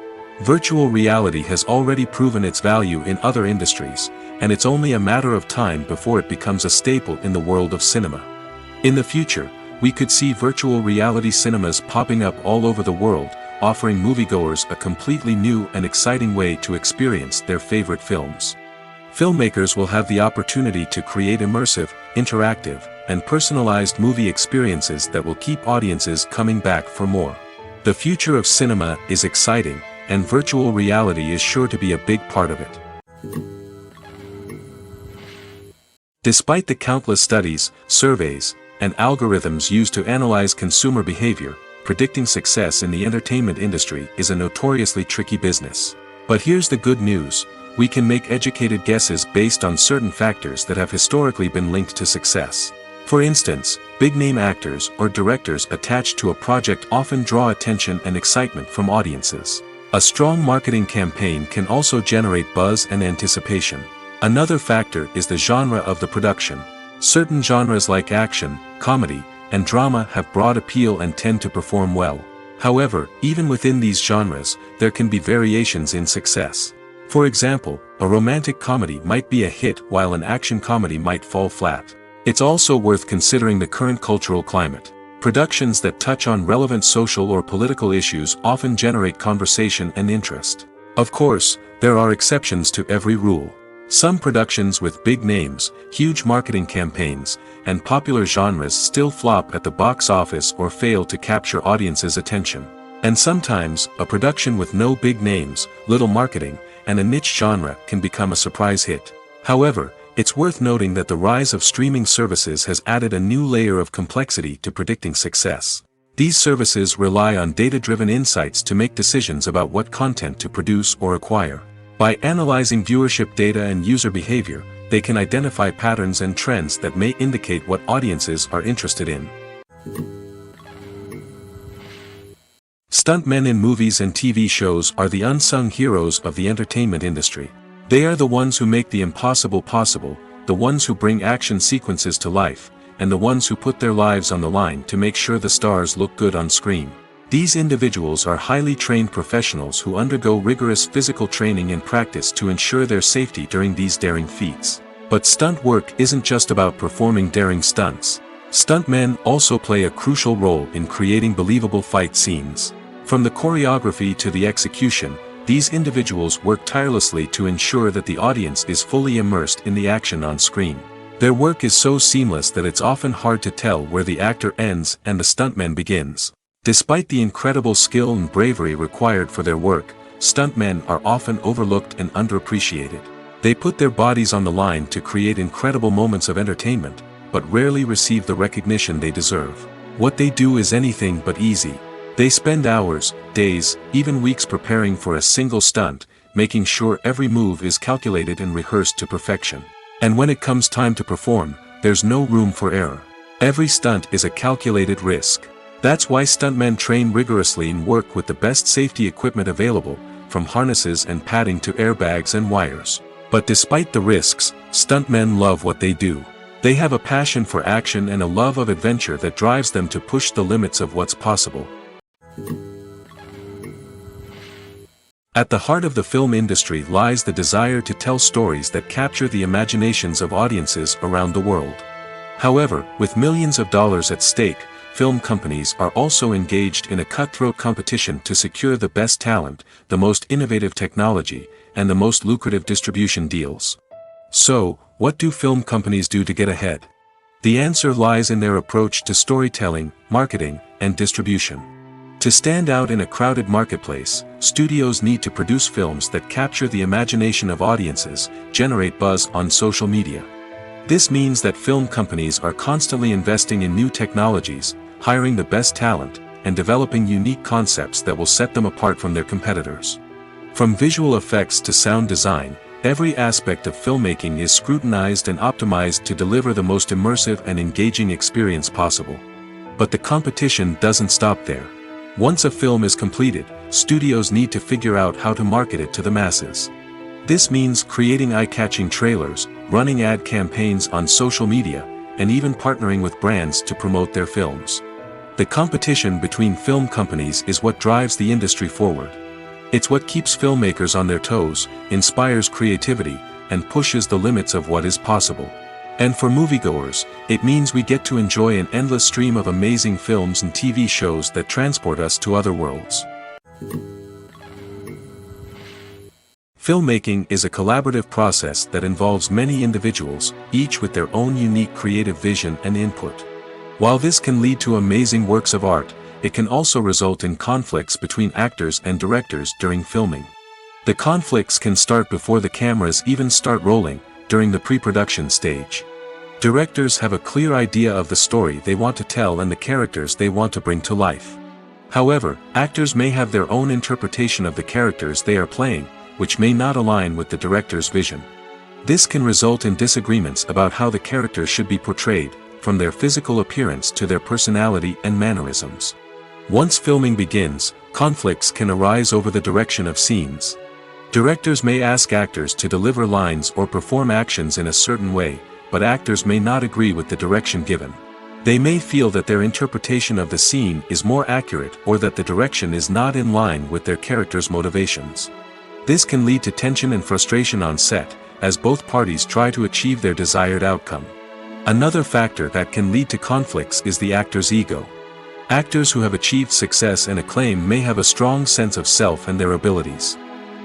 Virtual reality has already proven its value in other industries, and it's only a matter of time before it becomes a staple in the world of cinema. In the future, we could see virtual reality cinemas popping up all over the world, offering moviegoers a completely new and exciting way to experience their favorite films. Filmmakers will have the opportunity to create immersive, interactive, and personalized movie experiences that will keep audiences coming back for more. The future of cinema is exciting, and virtual reality is sure to be a big part of it. Despite the countless studies, surveys, and algorithms used to analyze consumer behavior, predicting success in the entertainment industry is a notoriously tricky business. But here's the good news: we can make educated guesses based on certain factors that have historically been linked to success. For instance, big-name actors or directors attached to a project often draw attention and excitement from audiences. A strong marketing campaign can also generate buzz and anticipation. Another factor is the genre of the production. Certain genres like action, comedy, and drama have broad appeal and tend to perform well. However, even within these genres, there can be variations in success. For example, a romantic comedy might be a hit while an action comedy might fall flat. It's also worth considering the current cultural climate. Productions that touch on relevant social or political issues often generate conversation and interest. Of course, there are exceptions to every rule. Some productions with big names, huge marketing campaigns, and popular genres still flop at the box office or fail to capture audiences' attention. And sometimes, a production with no big names, little marketing, and a niche genre can become a surprise hit. However, it's worth noting that the rise of streaming services has added a new layer of complexity to predicting success. These services rely on data-driven insights to make decisions about what content to produce or acquire. By analyzing viewership data and user behavior, they can identify patterns and trends that may indicate what audiences are interested in. Stuntmen in movies and TV shows are the unsung heroes of the entertainment industry. They are the ones who make the impossible possible, the ones who bring action sequences to life, and the ones who put their lives on the line to make sure the stars look good on screen. These individuals are highly trained professionals who undergo rigorous physical training and practice to ensure their safety during these daring feats. But stunt work isn't just about performing daring stunts. Stuntmen also play a crucial role in creating believable fight scenes. From the choreography to the execution, these individuals work tirelessly to ensure that the audience is fully immersed in the action on screen. Their work is so seamless that it's often hard to tell where the actor ends and the stuntman begins. Despite the incredible skill and bravery required for their work, stuntmen are often overlooked and underappreciated. They put their bodies on the line to create incredible moments of entertainment, but rarely receive the recognition they deserve. What they do is anything but easy. They spend hours, days, even weeks preparing for a single stunt, making sure every move is calculated and rehearsed to perfection. And when it comes time to perform, there's no room for error. Every stunt is a calculated risk. That's why stuntmen train rigorously and work with the best safety equipment available, from harnesses and padding to airbags and wires. But despite the risks, stuntmen love what they do. They have a passion for action and a love of adventure that drives them to push the limits of what's possible. At the heart of the film industry lies the desire to tell stories that capture the imaginations of audiences around the world. However, with millions of dollars at stake, film companies are also engaged in a cutthroat competition to secure the best talent, the most innovative technology, and the most lucrative distribution deals. So, what do film companies do to get ahead? The answer lies in their approach to storytelling, marketing, and distribution. To stand out in a crowded marketplace, studios need to produce films that capture the imagination of audiences, generate buzz on social media. This means that film companies are constantly investing in new technologies, hiring the best talent, and developing unique concepts that will set them apart from their competitors. From visual effects to sound design, every aspect of filmmaking is scrutinized and optimized to deliver the most immersive and engaging experience possible. But the competition doesn't stop there. Once a film is completed, studios need to figure out how to market it to the masses. This means creating eye-catching trailers, running ad campaigns on social media, and even partnering with brands to promote their films. The competition between film companies is what drives the industry forward. It's what keeps filmmakers on their toes, inspires creativity, and pushes the limits of what is possible. And for moviegoers, it means we get to enjoy an endless stream of amazing films and TV shows that transport us to other worlds. Filmmaking is a collaborative process that involves many individuals, each with their own unique creative vision and input. While this can lead to amazing works of art, it can also result in conflicts between actors and directors during filming. The conflicts can start before the cameras even start rolling, during the pre-production stage. Directors have a clear idea of the story they want to tell and the characters they want to bring to life. However, actors may have their own interpretation of the characters they are playing, which may not align with the director's vision. This can result in disagreements about how the characters should be portrayed, from their physical appearance to their personality and mannerisms. Once filming begins, conflicts can arise over the direction of scenes. Directors may ask actors to deliver lines or perform actions in a certain way, but actors may not agree with the direction given. They may feel that their interpretation of the scene is more accurate or that the direction is not in line with their character's motivations. This can lead to tension and frustration on set, as both parties try to achieve their desired outcome. Another factor that can lead to conflicts is the actor's ego. Actors who have achieved success and acclaim may have a strong sense of self and their abilities.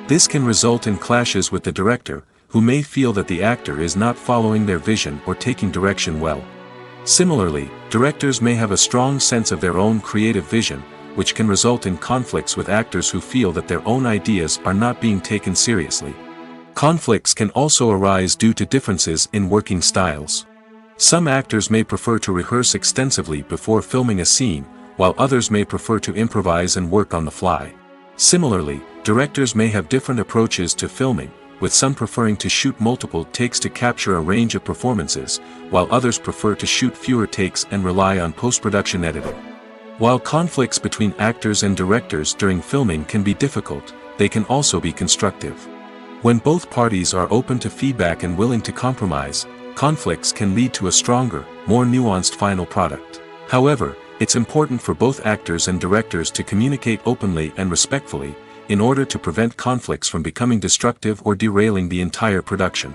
This can result in clashes with the director, who may feel that the actor is not following their vision or taking direction well. Similarly, directors may have a strong sense of their own creative vision, which can result in conflicts with actors who feel that their own ideas are not being taken seriously. Conflicts can also arise due to differences in working styles. Some actors may prefer to rehearse extensively before filming a scene, while others may prefer to improvise and work on the fly. Similarly, directors may have different approaches to filming, with some preferring to shoot multiple takes to capture a range of performances, while others prefer to shoot fewer takes and rely on post-production editing. While conflicts between actors and directors during filming can be difficult, they can also be constructive. When both parties are open to feedback and willing to compromise, conflicts can lead to a stronger, more nuanced final product. However, it's important for both actors and directors to communicate openly and respectfully, in order to prevent conflicts from becoming destructive or derailing the entire production.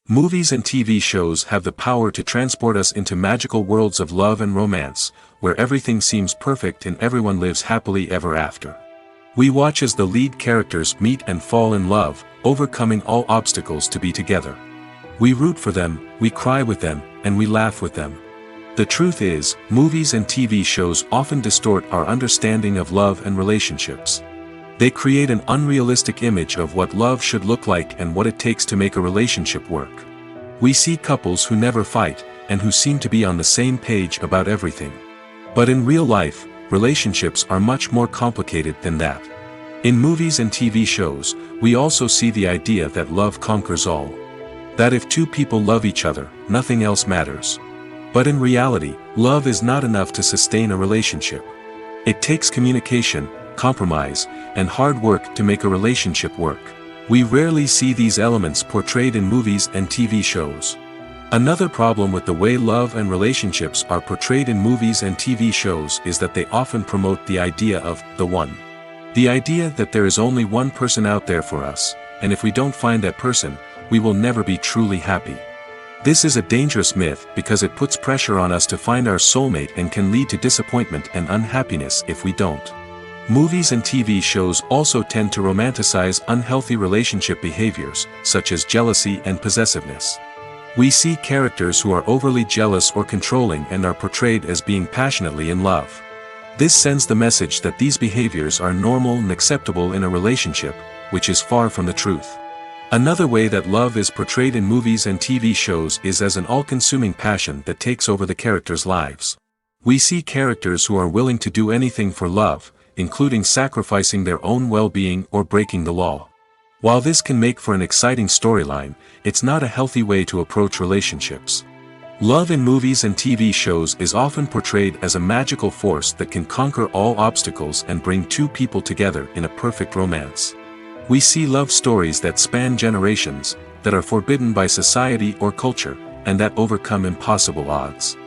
Movies and TV shows have the power to transport us into magical worlds of love and romance, where everything seems perfect and everyone lives happily ever after. We watch as the lead characters meet and fall in love, overcoming all obstacles to be together. We root for them, we cry with them, and we laugh with them. The truth is, movies and TV shows often distort our understanding of love and relationships. They create an unrealistic image of what love should look like and what it takes to make a relationship work. We see couples who never fight, and who seem to be on the same page about everything. But in real life, relationships are much more complicated than that. In movies and TV shows, we also see the idea that love conquers all. That if two people love each other, nothing else matters. But in reality, love is not enough to sustain a relationship. It takes communication, compromise, and hard work to make a relationship work. We rarely see these elements portrayed in movies and TV shows. Another problem with the way love and relationships are portrayed in movies and TV shows is that they often promote the idea of the one. The idea that there is only one person out there for us, and if we don't find that person, we will never be truly happy. This is a dangerous myth because it puts pressure on us to find our soulmate and can lead to disappointment and unhappiness if we don't. Movies and TV shows also tend to romanticize unhealthy relationship behaviors, such as jealousy and possessiveness. We see characters who are overly jealous or controlling and are portrayed as being passionately in love. This sends the message that these behaviors are normal and acceptable in a relationship, which is far from the truth. Another way that love is portrayed in movies and TV shows is as an all-consuming passion that takes over the characters' lives. We see characters who are willing to do anything for love, including sacrificing their own well-being or breaking the law. While this can make for an exciting storyline, it's not a healthy way to approach relationships. Love in movies and TV shows is often portrayed as a magical force that can conquer all obstacles and bring two people together in a perfect romance. We see love stories that span generations, that are forbidden by society or culture, and that overcome impossible odds.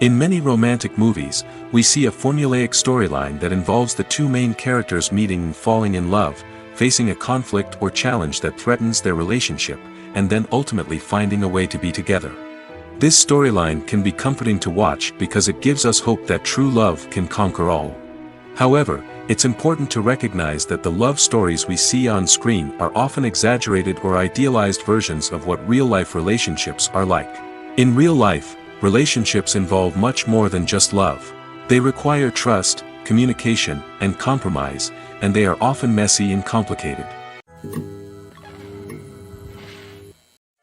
In many romantic movies, we see a formulaic storyline that involves the two main characters meeting and falling in love, facing a conflict or challenge that threatens their relationship, and then ultimately finding a way to be together. This storyline can be comforting to watch because it gives us hope that true love can conquer all. However, it's important to recognize that the love stories we see on screen are often exaggerated or idealized versions of what real-life relationships are like. In real life, relationships involve much more than just love. They require trust, communication, and compromise, and they are often messy and complicated.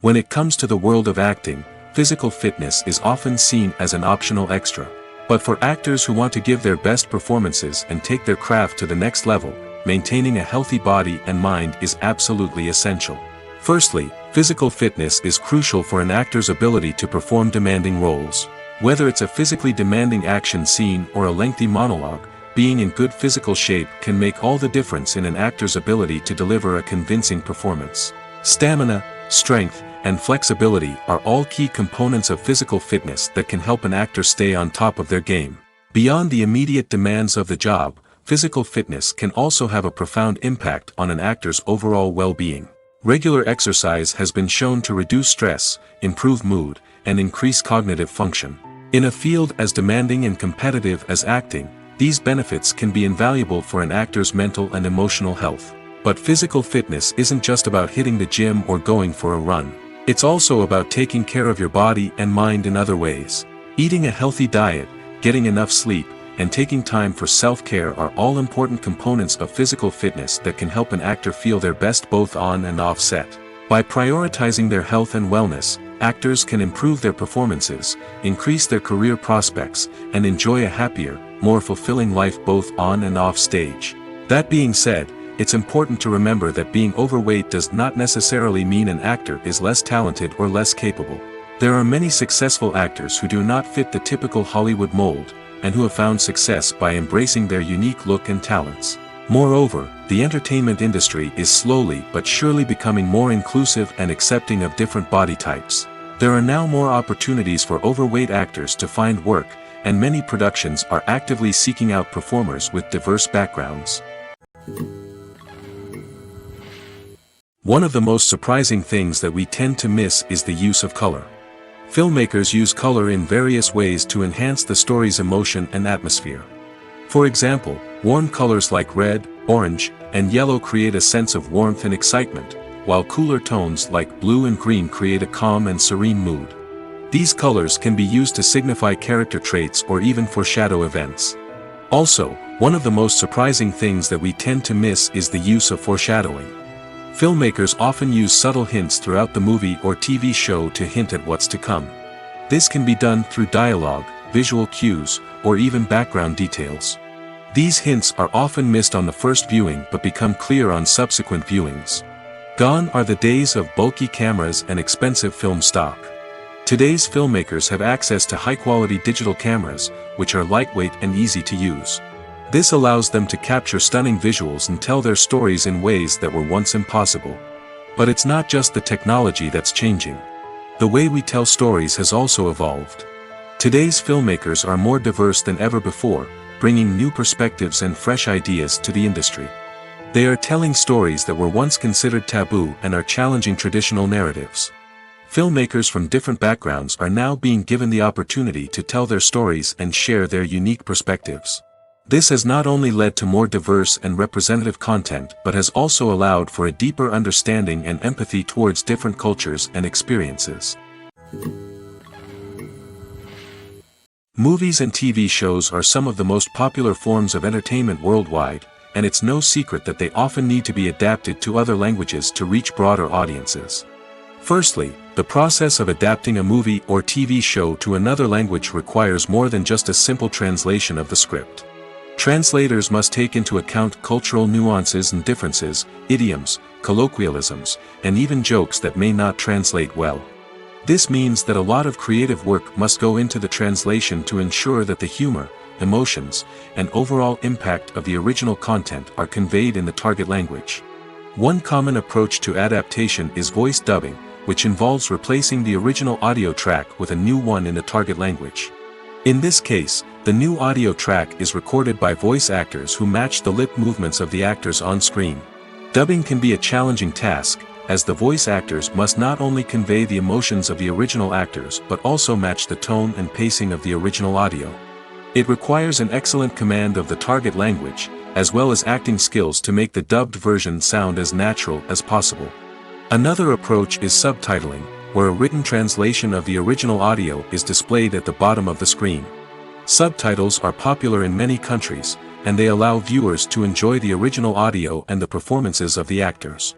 When it comes to the world of acting, physical fitness is often seen as an optional extra. But for actors who want to give their best performances and take their craft to the next level, maintaining a healthy body and mind is absolutely essential. Firstly, physical fitness is crucial for an actor's ability to perform demanding roles. Whether it's a physically demanding action scene or a lengthy monologue, being in good physical shape can make all the difference in an actor's ability to deliver a convincing performance. Stamina, strength, and flexibility are all key components of physical fitness that can help an actor stay on top of their game. Beyond the immediate demands of the job, physical fitness can also have a profound impact on an actor's overall well-being. Regular exercise has been shown to reduce stress, improve mood, and increase cognitive function. In a field as demanding and competitive as acting, these benefits can be invaluable for an actor's mental and emotional health. But physical fitness isn't just about hitting the gym or going for a run. It's also about taking care of your body and mind in other ways. Eating a healthy diet, getting enough sleep, and taking time for self-care are all important components of physical fitness that can help an actor feel their best both on and off set. By prioritizing their health and wellness, actors can improve their performances, increase their career prospects, and enjoy a happier, more fulfilling life both on and off stage. That being said, it's important to remember that being overweight does not necessarily mean an actor is less talented or less capable. There are many successful actors who do not fit the typical Hollywood mold, and who have found success by embracing their unique look and talents. Moreover, the entertainment industry is slowly but surely becoming more inclusive and accepting of different body types. There are now more opportunities for overweight actors to find work, and many productions are actively seeking out performers with diverse backgrounds. One of the most surprising things that we tend to miss is the use of color. Filmmakers use color in various ways to enhance the story's emotion and atmosphere. For example, warm colors like red, orange, and yellow create a sense of warmth and excitement, while cooler tones like blue and green create a calm and serene mood. These colors can be used to signify character traits or even foreshadow events. Also, one of the most surprising things that we tend to miss is the use of foreshadowing. Filmmakers often use subtle hints throughout the movie or TV show to hint at what's to come. This can be done through dialogue, visual cues, or even background details. These hints are often missed on the first viewing but become clear on subsequent viewings. Gone are the days of bulky cameras and expensive film stock. Today's filmmakers have access to high-quality digital cameras, which are lightweight and easy to use. This allows them to capture stunning visuals and tell their stories in ways that were once impossible. But it's not just the technology that's changing. The way we tell stories has also evolved. Today's filmmakers are more diverse than ever before, bringing new perspectives and fresh ideas to the industry. They are telling stories that were once considered taboo and are challenging traditional narratives. Filmmakers from different backgrounds are now being given the opportunity to tell their stories and share their unique perspectives. This has not only led to more diverse and representative content but has also allowed for a deeper understanding and empathy towards different cultures and experiences. Movies and TV shows are some of the most popular forms of entertainment worldwide, and it's no secret that they often need to be adapted to other languages to reach broader audiences. Firstly, the process of adapting a movie or TV show to another language requires more than just a simple translation of the script. Translators must take into account cultural nuances and differences, idioms, colloquialisms, and even jokes that may not translate well. This means that a lot of creative work must go into the translation to ensure that the humor, emotions, and overall impact of the original content are conveyed in the target language. One common approach to adaptation is voice dubbing, which involves replacing the original audio track with a new one in the target language. In this case, the new audio track is recorded by voice actors who match the lip movements of the actors on screen. Dubbing can be a challenging task, as the voice actors must not only convey the emotions of the original actors but also match the tone and pacing of the original audio. It requires an excellent command of the target language, as well as acting skills to make the dubbed version sound as natural as possible. Another approach is subtitling, where a written translation of the original audio is displayed at the bottom of the screen. Subtitles are popular in many countries, and they allow viewers to enjoy the original audio and the performances of the actors.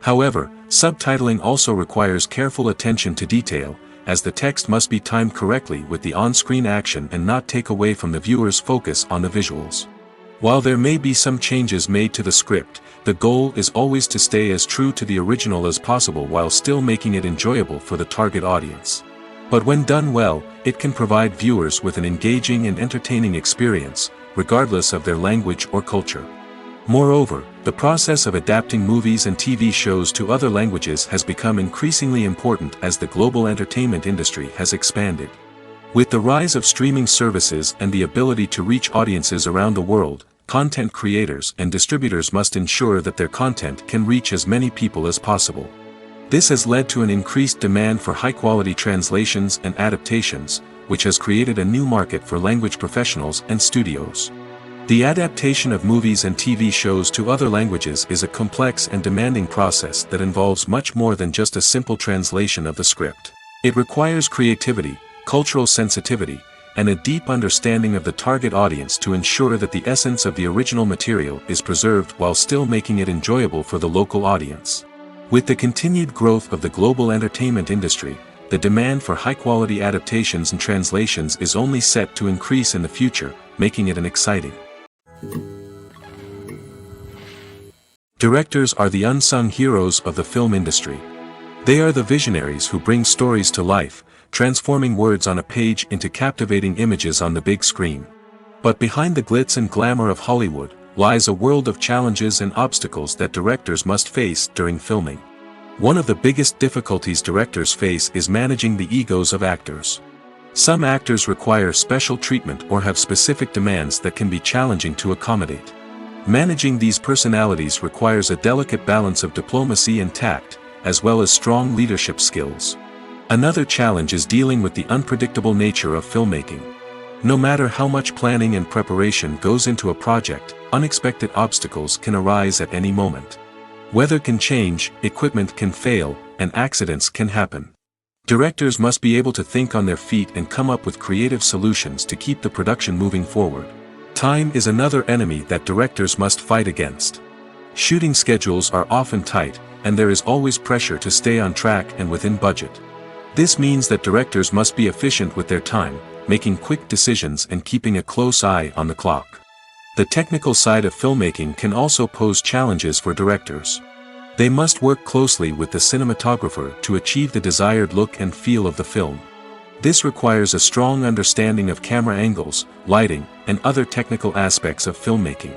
However, subtitling also requires careful attention to detail, as the text must be timed correctly with the on-screen action and not take away from the viewer's focus on the visuals. While there may be some changes made to the script, the goal is always to stay as true to the original as possible while still making it enjoyable for the target audience. But when done well, it can provide viewers with an engaging and entertaining experience, regardless of their language or culture. Moreover, the process of adapting movies and TV shows to other languages has become increasingly important as the global entertainment industry has expanded. With the rise of streaming services and the ability to reach audiences around the world, content creators and distributors must ensure that their content can reach as many people as possible. This has led to an increased demand for high-quality translations and adaptations, which has created a new market for language professionals and studios. The adaptation of movies and TV shows to other languages is a complex and demanding process that involves much more than just a simple translation of the script. It requires creativity, cultural sensitivity, and a deep understanding of the target audience to ensure that the essence of the original material is preserved while still making it enjoyable for the local audience. With the continued growth of the global entertainment industry, the demand for high-quality adaptations and translations is only set to increase in the future, making it exciting. Directors are the unsung heroes of the film industry. They are the visionaries who bring stories to life, transforming words on a page into captivating images on the big screen. But behind the glitz and glamour of Hollywood lies a world of challenges and obstacles that directors must face during filming. One of the biggest difficulties directors face is managing the egos of actors. Some actors require special treatment or have specific demands that can be challenging to accommodate. Managing these personalities requires a delicate balance of diplomacy and tact, as well as strong leadership skills. Another challenge is dealing with the unpredictable nature of filmmaking. No matter how much planning and preparation goes into a project, unexpected obstacles can arise at any moment. Weather can change, equipment can fail, and accidents can happen. Directors must be able to think on their feet and come up with creative solutions to keep the production moving forward. Time is another enemy that directors must fight against. Shooting schedules are often tight, and there is always pressure to stay on track and within budget. This means that directors must be efficient with their time, making quick decisions and keeping a close eye on the clock. The technical side of filmmaking can also pose challenges for directors. They must work closely with the cinematographer to achieve the desired look and feel of the film. This requires a strong understanding of camera angles, lighting, and other technical aspects of filmmaking.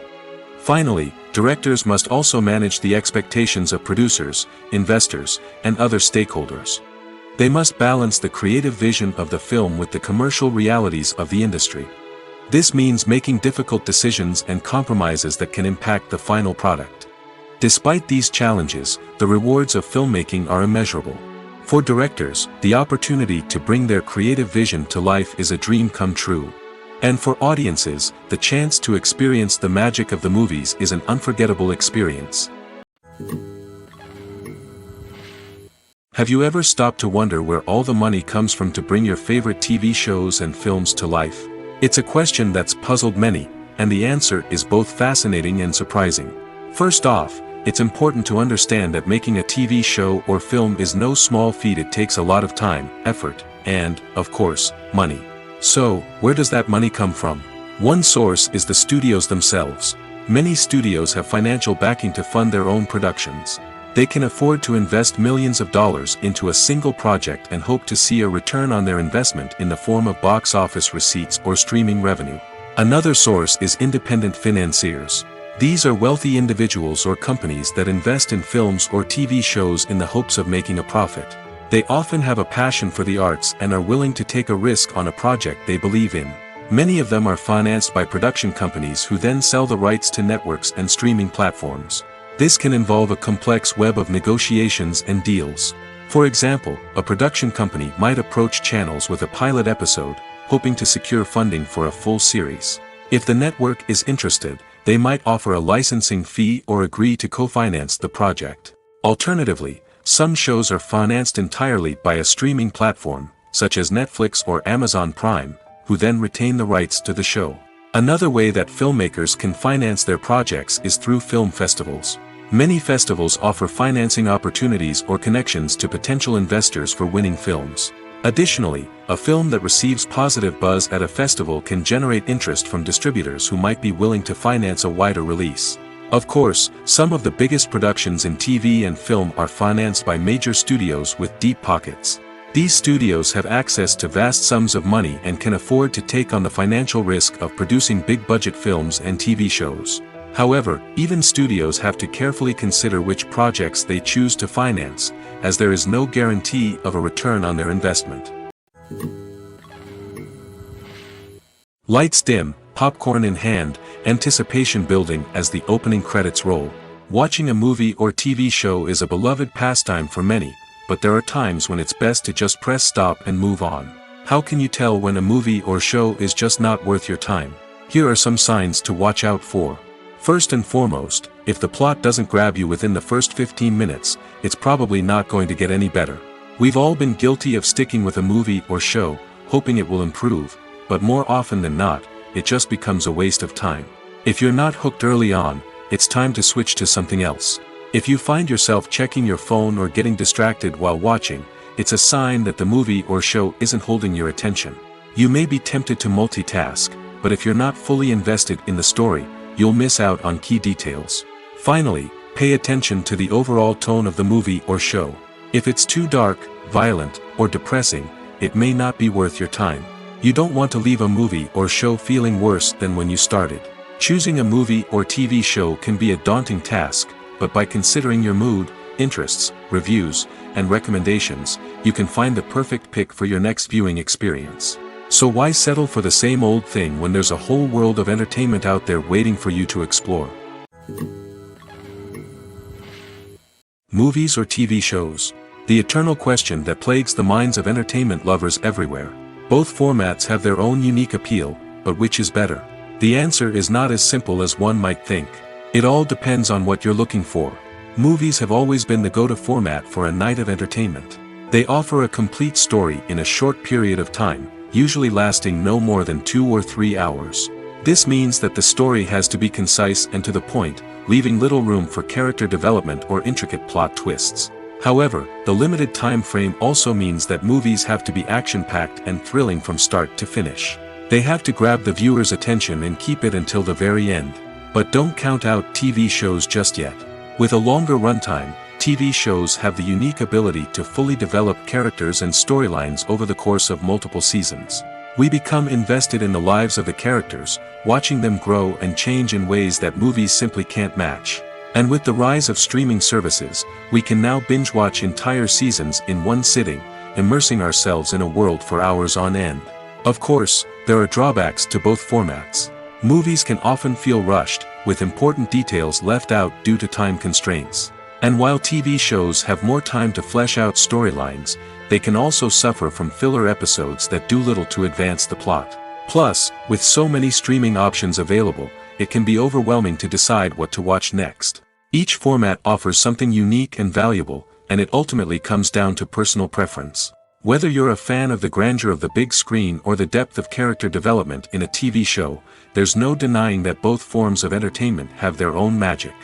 Finally, directors must also manage the expectations of producers, investors, and other stakeholders. They must balance the creative vision of the film with the commercial realities of the industry. This means making difficult decisions and compromises that can impact the final product. Despite these challenges, the rewards of filmmaking are immeasurable. For directors, the opportunity to bring their creative vision to life is a dream come true. And for audiences, the chance to experience the magic of the movies is an unforgettable experience. Have you ever stopped to wonder where all the money comes from to bring your favorite TV shows and films to life? It's a question that's puzzled many, and the answer is both fascinating and surprising. First off, it's important to understand that making a TV show or film is no small feat. It takes a lot of time, effort, and, of course, money. So, where does that money come from? One source is the studios themselves. Many studios have financial backing to fund their own productions. They can afford to invest millions of dollars into a single project and hope to see a return on their investment in the form of box office receipts or streaming revenue. Another source is independent financiers. These are wealthy individuals or companies that invest in films or TV shows in the hopes of making a profit. They often have a passion for the arts and are willing to take a risk on a project they believe in. Many of them are financed by production companies who then sell the rights to networks and streaming platforms. This can involve a complex web of negotiations and deals. For example, a production company might approach channels with a pilot episode, hoping to secure funding for a full series. If the network is interested, they might offer a licensing fee or agree to co-finance the project. Alternatively, some shows are financed entirely by a streaming platform, such as Netflix or Amazon Prime, who then retain the rights to the show. Another way that filmmakers can finance their projects is through film festivals. Many festivals offer financing opportunities or connections to potential investors for winning films. Additionally, a film that receives positive buzz at a festival can generate interest from distributors who might be willing to finance a wider release. Of course, some of the biggest productions in TV and film are financed by major studios with deep pockets. These studios have access to vast sums of money and can afford to take on the financial risk of producing big-budget films and TV shows. However, even studios have to carefully consider which projects they choose to finance, as there is no guarantee of a return on their investment. Lights dim, popcorn in hand, anticipation building as the opening credits roll. Watching a movie or TV show is a beloved pastime for many, but there are times when it's best to just press stop and move on. How can you tell when a movie or show is just not worth your time? Here are some signs to watch out for. First and foremost, if the plot doesn't grab you within the first 15 minutes, it's probably not going to get any better. We've all been guilty of sticking with a movie or show, hoping it will improve, but more often than not, it just becomes a waste of time. If you're not hooked early on, it's time to switch to something else. If you find yourself checking your phone or getting distracted while watching, it's a sign that the movie or show isn't holding your attention. You may be tempted to multitask, but if you're not fully invested in the story, you'll miss out on key details. Finally, pay attention to the overall tone of the movie or show. If it's too dark, violent, or depressing, it may not be worth your time. You don't want to leave a movie or show feeling worse than when you started. Choosing a movie or TV show can be a daunting task, but by considering your mood, interests, reviews, and recommendations, you can find the perfect pick for your next viewing experience. So why settle for the same old thing when there's a whole world of entertainment out there waiting for you to explore? Movies or TV shows? The eternal question that plagues the minds of entertainment lovers everywhere. Both formats have their own unique appeal, but which is better? The answer is not as simple as one might think. It all depends on what you're looking for. Movies have always been the go-to format for a night of entertainment. They offer a complete story in a short period of time, usually lasting no more than 2 or 3 hours. This means that the story has to be concise and to the point, leaving little room for character development or intricate plot twists. However, the limited time frame also means that movies have to be action-packed and thrilling from start to finish. They have to grab the viewer's attention and keep it until the very end. But don't count out TV shows just yet. With a longer runtime, TV shows have the unique ability to fully develop characters and storylines over the course of multiple seasons. We become invested in the lives of the characters, watching them grow and change in ways that movies simply can't match. And with the rise of streaming services, we can now binge-watch entire seasons in one sitting, immersing ourselves in a world for hours on end. Of course, there are drawbacks to both formats. Movies can often feel rushed, with important details left out due to time constraints. And while TV shows have more time to flesh out storylines, they can also suffer from filler episodes that do little to advance the plot. Plus, with so many streaming options available, it can be overwhelming to decide what to watch next. Each format offers something unique and valuable, and it ultimately comes down to personal preference. Whether you're a fan of the grandeur of the big screen or the depth of character development in a TV show, there's no denying that both forms of entertainment have their own magic.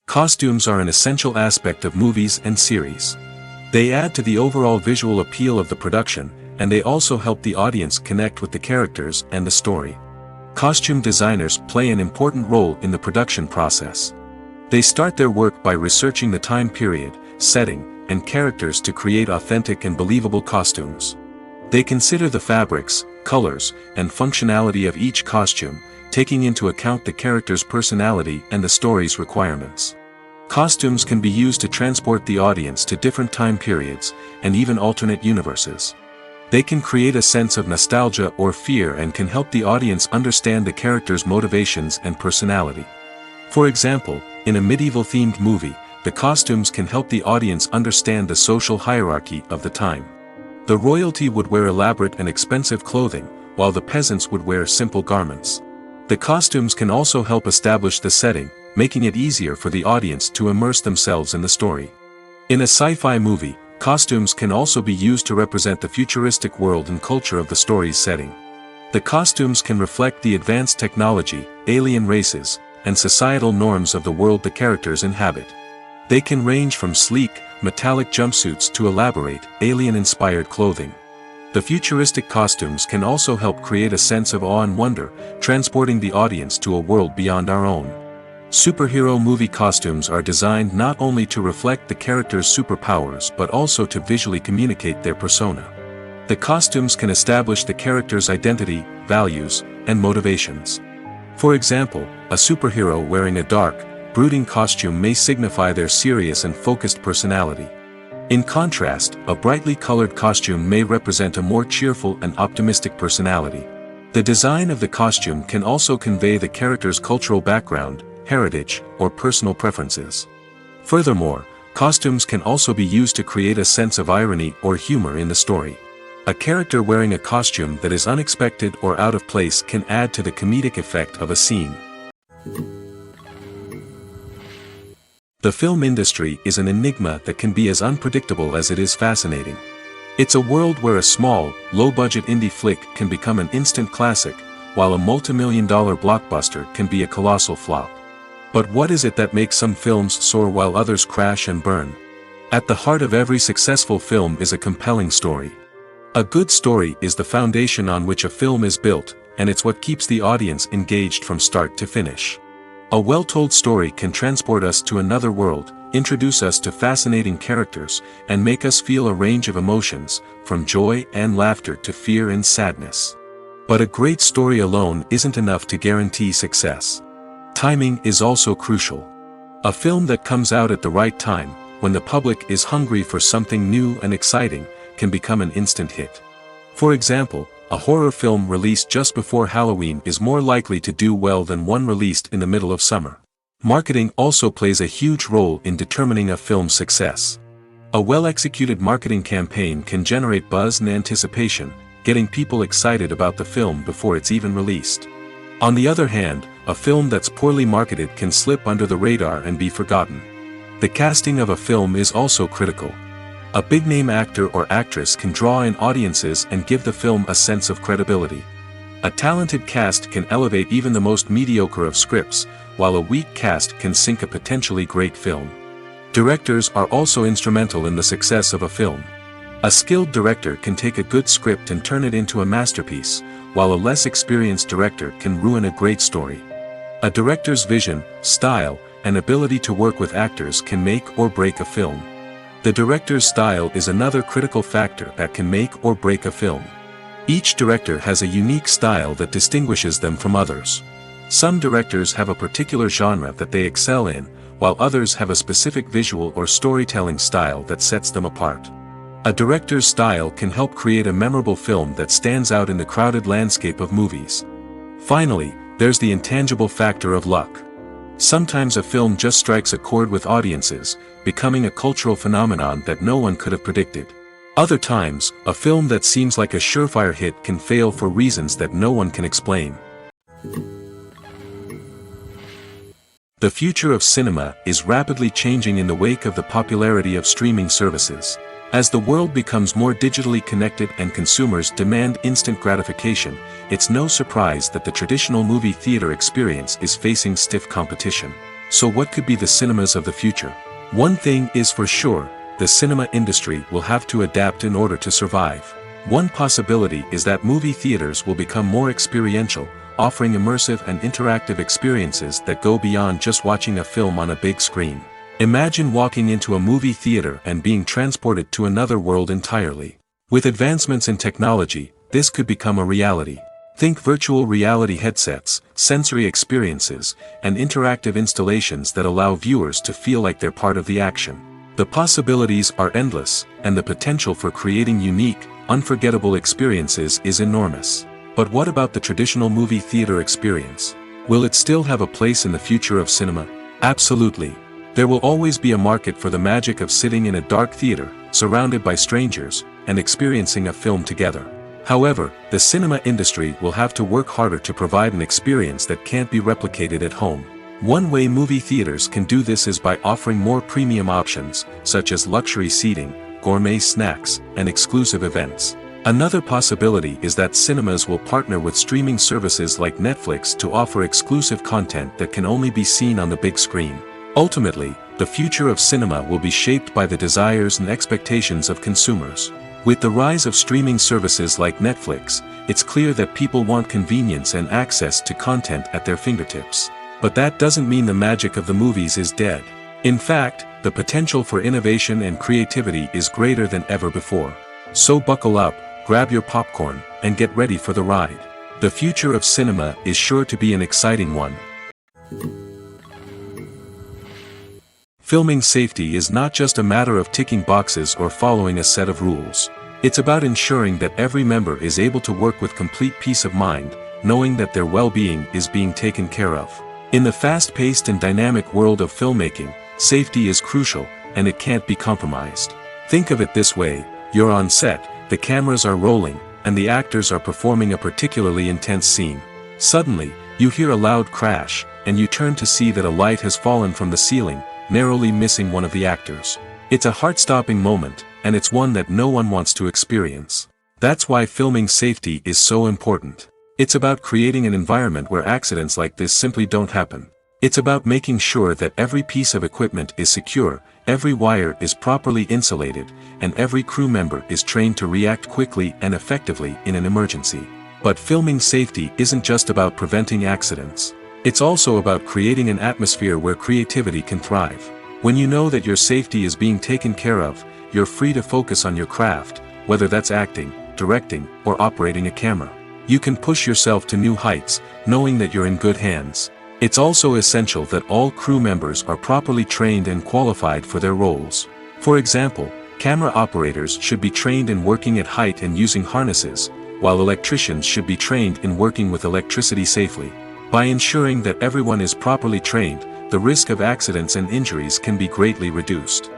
Costumes are an essential aspect of movies and series. They add to the overall visual appeal of the production, and they also help the audience connect with the characters and the story. Costume designers play an important role in the production process. They start their work by researching the time period, setting, and characters to create authentic and believable costumes. They consider the fabrics, colors, and functionality of each costume, taking into account the character's personality and the story's requirements. Costumes can be used to transport the audience to different time periods, and even alternate universes. They can create a sense of nostalgia or fear and can help the audience understand the character's motivations and personality. For example, in a medieval-themed movie, the costumes can help the audience understand the social hierarchy of the time. The royalty would wear elaborate and expensive clothing, while the peasants would wear simple garments. The costumes can also help establish the setting, making it easier for the audience to immerse themselves in the story. In a sci-fi movie, costumes can also be used to represent the futuristic world and culture of the story's setting. The costumes can reflect the advanced technology, alien races, and societal norms of the world the characters inhabit. They can range from sleek, metallic jumpsuits to elaborate, alien-inspired clothing. The futuristic costumes can also help create a sense of awe and wonder, transporting the audience to a world beyond our own. Superhero movie costumes are designed not only to reflect the character's superpowers but also to visually communicate their persona. The costumes can establish the character's identity, values, and motivations. For example, a superhero wearing a dark, brooding costume may signify their serious and focused personality. In contrast, a brightly colored costume may represent a more cheerful and optimistic personality. The design of the costume can also convey the character's cultural background, heritage, or personal preferences. Furthermore, costumes can also be used to create a sense of irony or humor in the story. A character wearing a costume that is unexpected or out of place can add to the comedic effect of a scene. The film industry is an enigma that can be as unpredictable as it is fascinating. It's a world where a small, low-budget indie flick can become an instant classic, while a multi-million-dollar blockbuster can be a colossal flop. But what is it that makes some films soar while others crash and burn? At the heart of every successful film is a compelling story. A good story is the foundation on which a film is built, and it's what keeps the audience engaged from start to finish. A well-told story can transport us to another world, introduce us to fascinating characters, and make us feel a range of emotions, from joy and laughter to fear and sadness. But a great story alone isn't enough to guarantee success. Timing is also crucial. A film that comes out at the right time, when the public is hungry for something new and exciting, can become an instant hit. For example, a horror film released just before Halloween is more likely to do well than one released in the middle of summer. Marketing also plays a huge role in determining a film's success. A well-executed marketing campaign can generate buzz and anticipation, getting people excited about the film before it's even released. On the other hand, a film that's poorly marketed can slip under the radar and be forgotten. The casting of a film is also critical. A big-name actor or actress can draw in audiences and give the film a sense of credibility. A talented cast can elevate even the most mediocre of scripts, while a weak cast can sink a potentially great film. Directors are also instrumental in the success of a film. A skilled director can take a good script and turn it into a masterpiece, while a less experienced director can ruin a great story. A director's vision, style, and ability to work with actors can make or break a film. The director's style is another critical factor that can make or break a film. Each director has a unique style that distinguishes them from others. Some directors have a particular genre that they excel in, while others have a specific visual or storytelling style that sets them apart. A director's style can help create a memorable film that stands out in the crowded landscape of movies. Finally, there's the intangible factor of luck. Sometimes a film just strikes a chord with audiences, becoming a cultural phenomenon that no one could have predicted. Other times, a film that seems like a surefire hit can fail for reasons that no one can explain. The future of cinema is rapidly changing in the wake of the popularity of streaming services. As the world becomes more digitally connected and consumers demand instant gratification, it's no surprise that the traditional movie theater experience is facing stiff competition. So what could be the cinemas of the future? One thing is for sure, the cinema industry will have to adapt in order to survive. One possibility is that movie theaters will become more experiential, offering immersive and interactive experiences that go beyond just watching a film on a big screen. Imagine walking into a movie theater and being transported to another world entirely. With advancements in technology, this could become a reality. Think virtual reality headsets, sensory experiences, and interactive installations that allow viewers to feel like they're part of the action. The possibilities are endless, and the potential for creating unique, unforgettable experiences is enormous. But what about the traditional movie theater experience? Will it still have a place in the future of cinema? Absolutely. There will always be a market for the magic of sitting in a dark theater, surrounded by strangers, and experiencing a film together. However, the cinema industry will have to work harder to provide an experience that can't be replicated at home. One way movie theaters can do this is by offering more premium options, such as luxury seating, gourmet snacks, and exclusive events. Another possibility is that cinemas will partner with streaming services like Netflix to offer exclusive content that can only be seen on the big screen. Ultimately, the future of cinema will be shaped by the desires and expectations of consumers. With the rise of streaming services like Netflix, it's clear that people want convenience and access to content at their fingertips. But that doesn't mean the magic of the movies is dead. In fact, the potential for innovation and creativity is greater than ever before. So buckle up, grab your popcorn, and get ready for the ride. The future of cinema is sure to be an exciting one. Filming safety is not just a matter of ticking boxes or following a set of rules. It's about ensuring that every member is able to work with complete peace of mind, knowing that their well-being is being taken care of. In the fast-paced and dynamic world of filmmaking, safety is crucial, and it can't be compromised. Think of it this way: you're on set, the cameras are rolling, and the actors are performing a particularly intense scene. Suddenly, you hear a loud crash, and you turn to see that a light has fallen from the ceiling, narrowly missing one of the actors. It's a heart-stopping moment, and it's one that no one wants to experience. That's why filming safety is so important. It's about creating an environment where accidents like this simply don't happen. It's about making sure that every piece of equipment is secure, every wire is properly insulated, and every crew member is trained to react quickly and effectively in an emergency. But filming safety isn't just about preventing accidents. It's also about creating an atmosphere where creativity can thrive. When you know that your safety is being taken care of, you're free to focus on your craft, whether that's acting, directing, or operating a camera. You can push yourself to new heights, knowing that you're in good hands. It's also essential that all crew members are properly trained and qualified for their roles. For example, camera operators should be trained in working at height and using harnesses, while electricians should be trained in working with electricity safely. By ensuring that everyone is properly trained, the risk of accidents and injuries can be greatly reduced.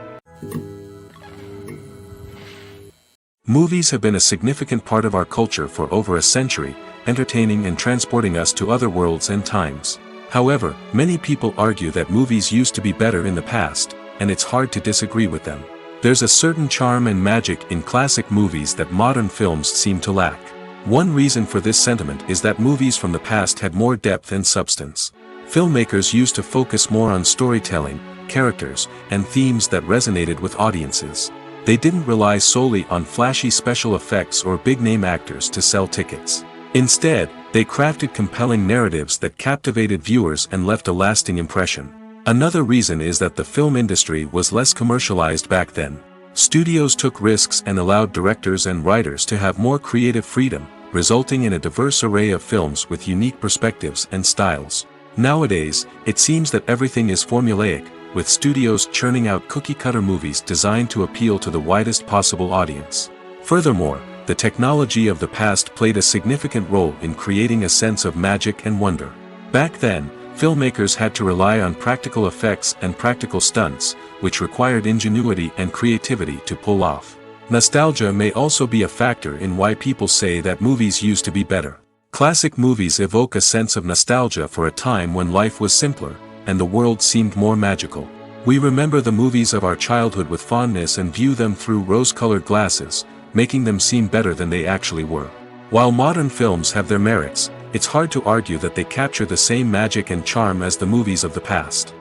Movies have been a significant part of our culture for over a century, entertaining and transporting us to other worlds and times. However, many people argue that movies used to be better in the past, and it's hard to disagree with them. There's a certain charm and magic in classic movies that modern films seem to lack. One reason for this sentiment is that movies from the past had more depth and substance. Filmmakers used to focus more on storytelling, characters, and themes that resonated with audiences. They didn't rely solely on flashy special effects or big-name actors to sell tickets. Instead, they crafted compelling narratives that captivated viewers and left a lasting impression. Another reason is that the film industry was less commercialized back then. Studios took risks and allowed directors and writers to have more creative freedom, resulting in a diverse array of films with unique perspectives and styles. Nowadays, it seems that everything is formulaic, with studios churning out cookie-cutter movies designed to appeal to the widest possible audience. Furthermore, the technology of the past played a significant role in creating a sense of magic and wonder. Back then, filmmakers had to rely on practical effects and practical stunts, which required ingenuity and creativity to pull off. Nostalgia may also be a factor in why people say that movies used to be better. Classic movies evoke a sense of nostalgia for a time when life was simpler, and the world seemed more magical. We remember the movies of our childhood with fondness and view them through rose-colored glasses, making them seem better than they actually were. While modern films have their merits, it's hard to argue that they capture the same magic and charm as the movies of the past.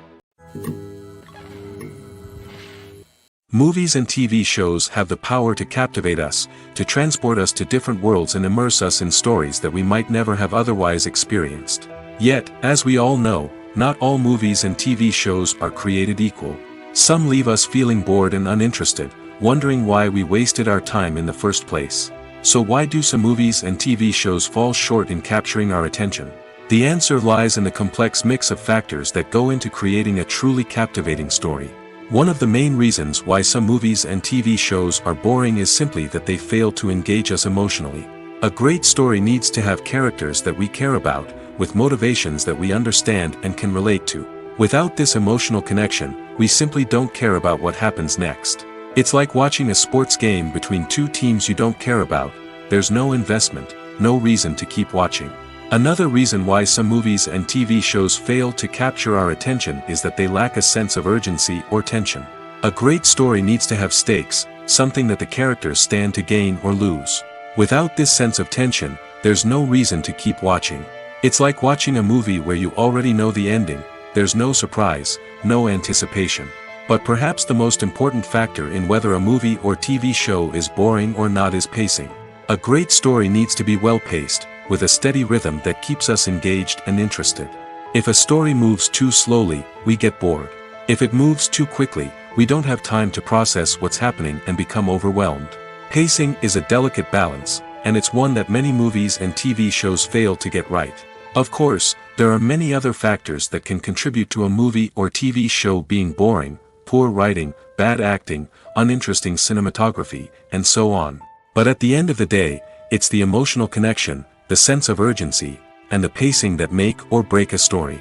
Movies and TV shows have the power to captivate us, to transport us to different worlds and immerse us in stories that we might never have otherwise experienced. Yet, as we all know, not all movies and TV shows are created equal. Some leave us feeling bored and uninterested, wondering why we wasted our time in the first place. So why do some movies and TV shows fall short in capturing our attention? The answer lies in the complex mix of factors that go into creating a truly captivating story. One of the main reasons why some movies and TV shows are boring is simply that they fail to engage us emotionally. A great story needs to have characters that we care about, with motivations that we understand and can relate to. Without this emotional connection, we simply don't care about what happens next. It's like watching a sports game between two teams you don't care about. There's no investment, no reason to keep watching. Another reason why some movies and TV shows fail to capture our attention is that they lack a sense of urgency or tension. A great story needs to have stakes, something that the characters stand to gain or lose. Without this sense of tension, there's no reason to keep watching. It's like watching a movie where you already know the ending. There's no surprise, no anticipation. But perhaps the most important factor in whether a movie or TV show is boring or not is pacing. A great story needs to be well-paced, with a steady rhythm that keeps us engaged and interested. If a story moves too slowly, we get bored. If it moves too quickly, we don't have time to process what's happening and become overwhelmed. Pacing is a delicate balance, and it's one that many movies and TV shows fail to get right. Of course, there are many other factors that can contribute to a movie or TV show being boring: poor writing, bad acting, uninteresting cinematography, and so on. But at the end of the day, it's the emotional connection, the sense of urgency, and the pacing that make or break a story.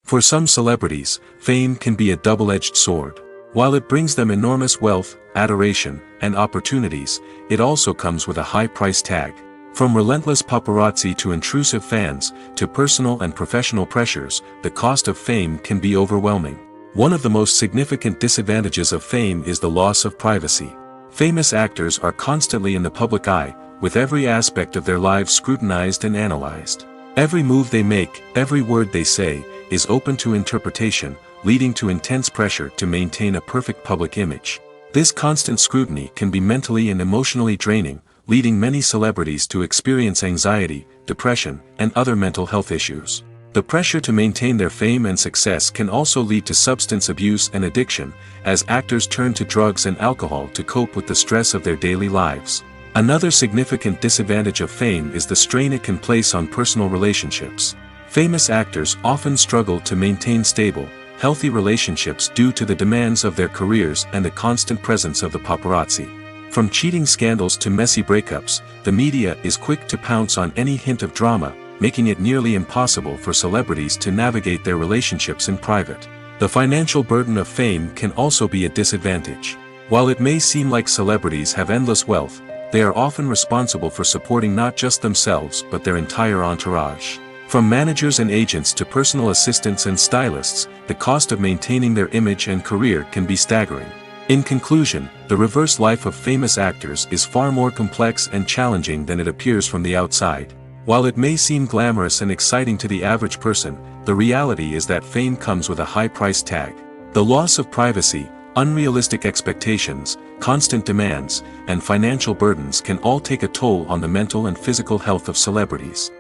For some celebrities, fame can be a double-edged sword. While it brings them enormous wealth, adoration, and opportunities, it also comes with a high price tag. From relentless paparazzi to intrusive fans, to personal and professional pressures, the cost of fame can be overwhelming. One of the most significant disadvantages of fame is the loss of privacy. Famous actors are constantly in the public eye, with every aspect of their lives scrutinized and analyzed. Every move they make, every word they say, is open to interpretation, leading to intense pressure to maintain a perfect public image. This constant scrutiny can be mentally and emotionally draining, leading many celebrities to experience anxiety, depression, and other mental health issues. The pressure to maintain their fame and success can also lead to substance abuse and addiction, as actors turn to drugs and alcohol to cope with the stress of their daily lives. Another significant disadvantage of fame is the strain it can place on personal relationships. Famous actors often struggle to maintain stable, healthy relationships due to the demands of their careers and the constant presence of the paparazzi. From cheating scandals to messy breakups, the media is quick to pounce on any hint of drama, making it nearly impossible for celebrities to navigate their relationships in private. The financial burden of fame can also be a disadvantage. While it may seem like celebrities have endless wealth, they are often responsible for supporting not just themselves but their entire entourage. From managers and agents to personal assistants and stylists, the cost of maintaining their image and career can be staggering. In conclusion, the reverse life of famous actors is far more complex and challenging than it appears from the outside. While it may seem glamorous and exciting to the average person, the reality is that fame comes with a high price tag. The loss of privacy, unrealistic expectations, constant demands, and financial burdens can all take a toll on the mental and physical health of celebrities.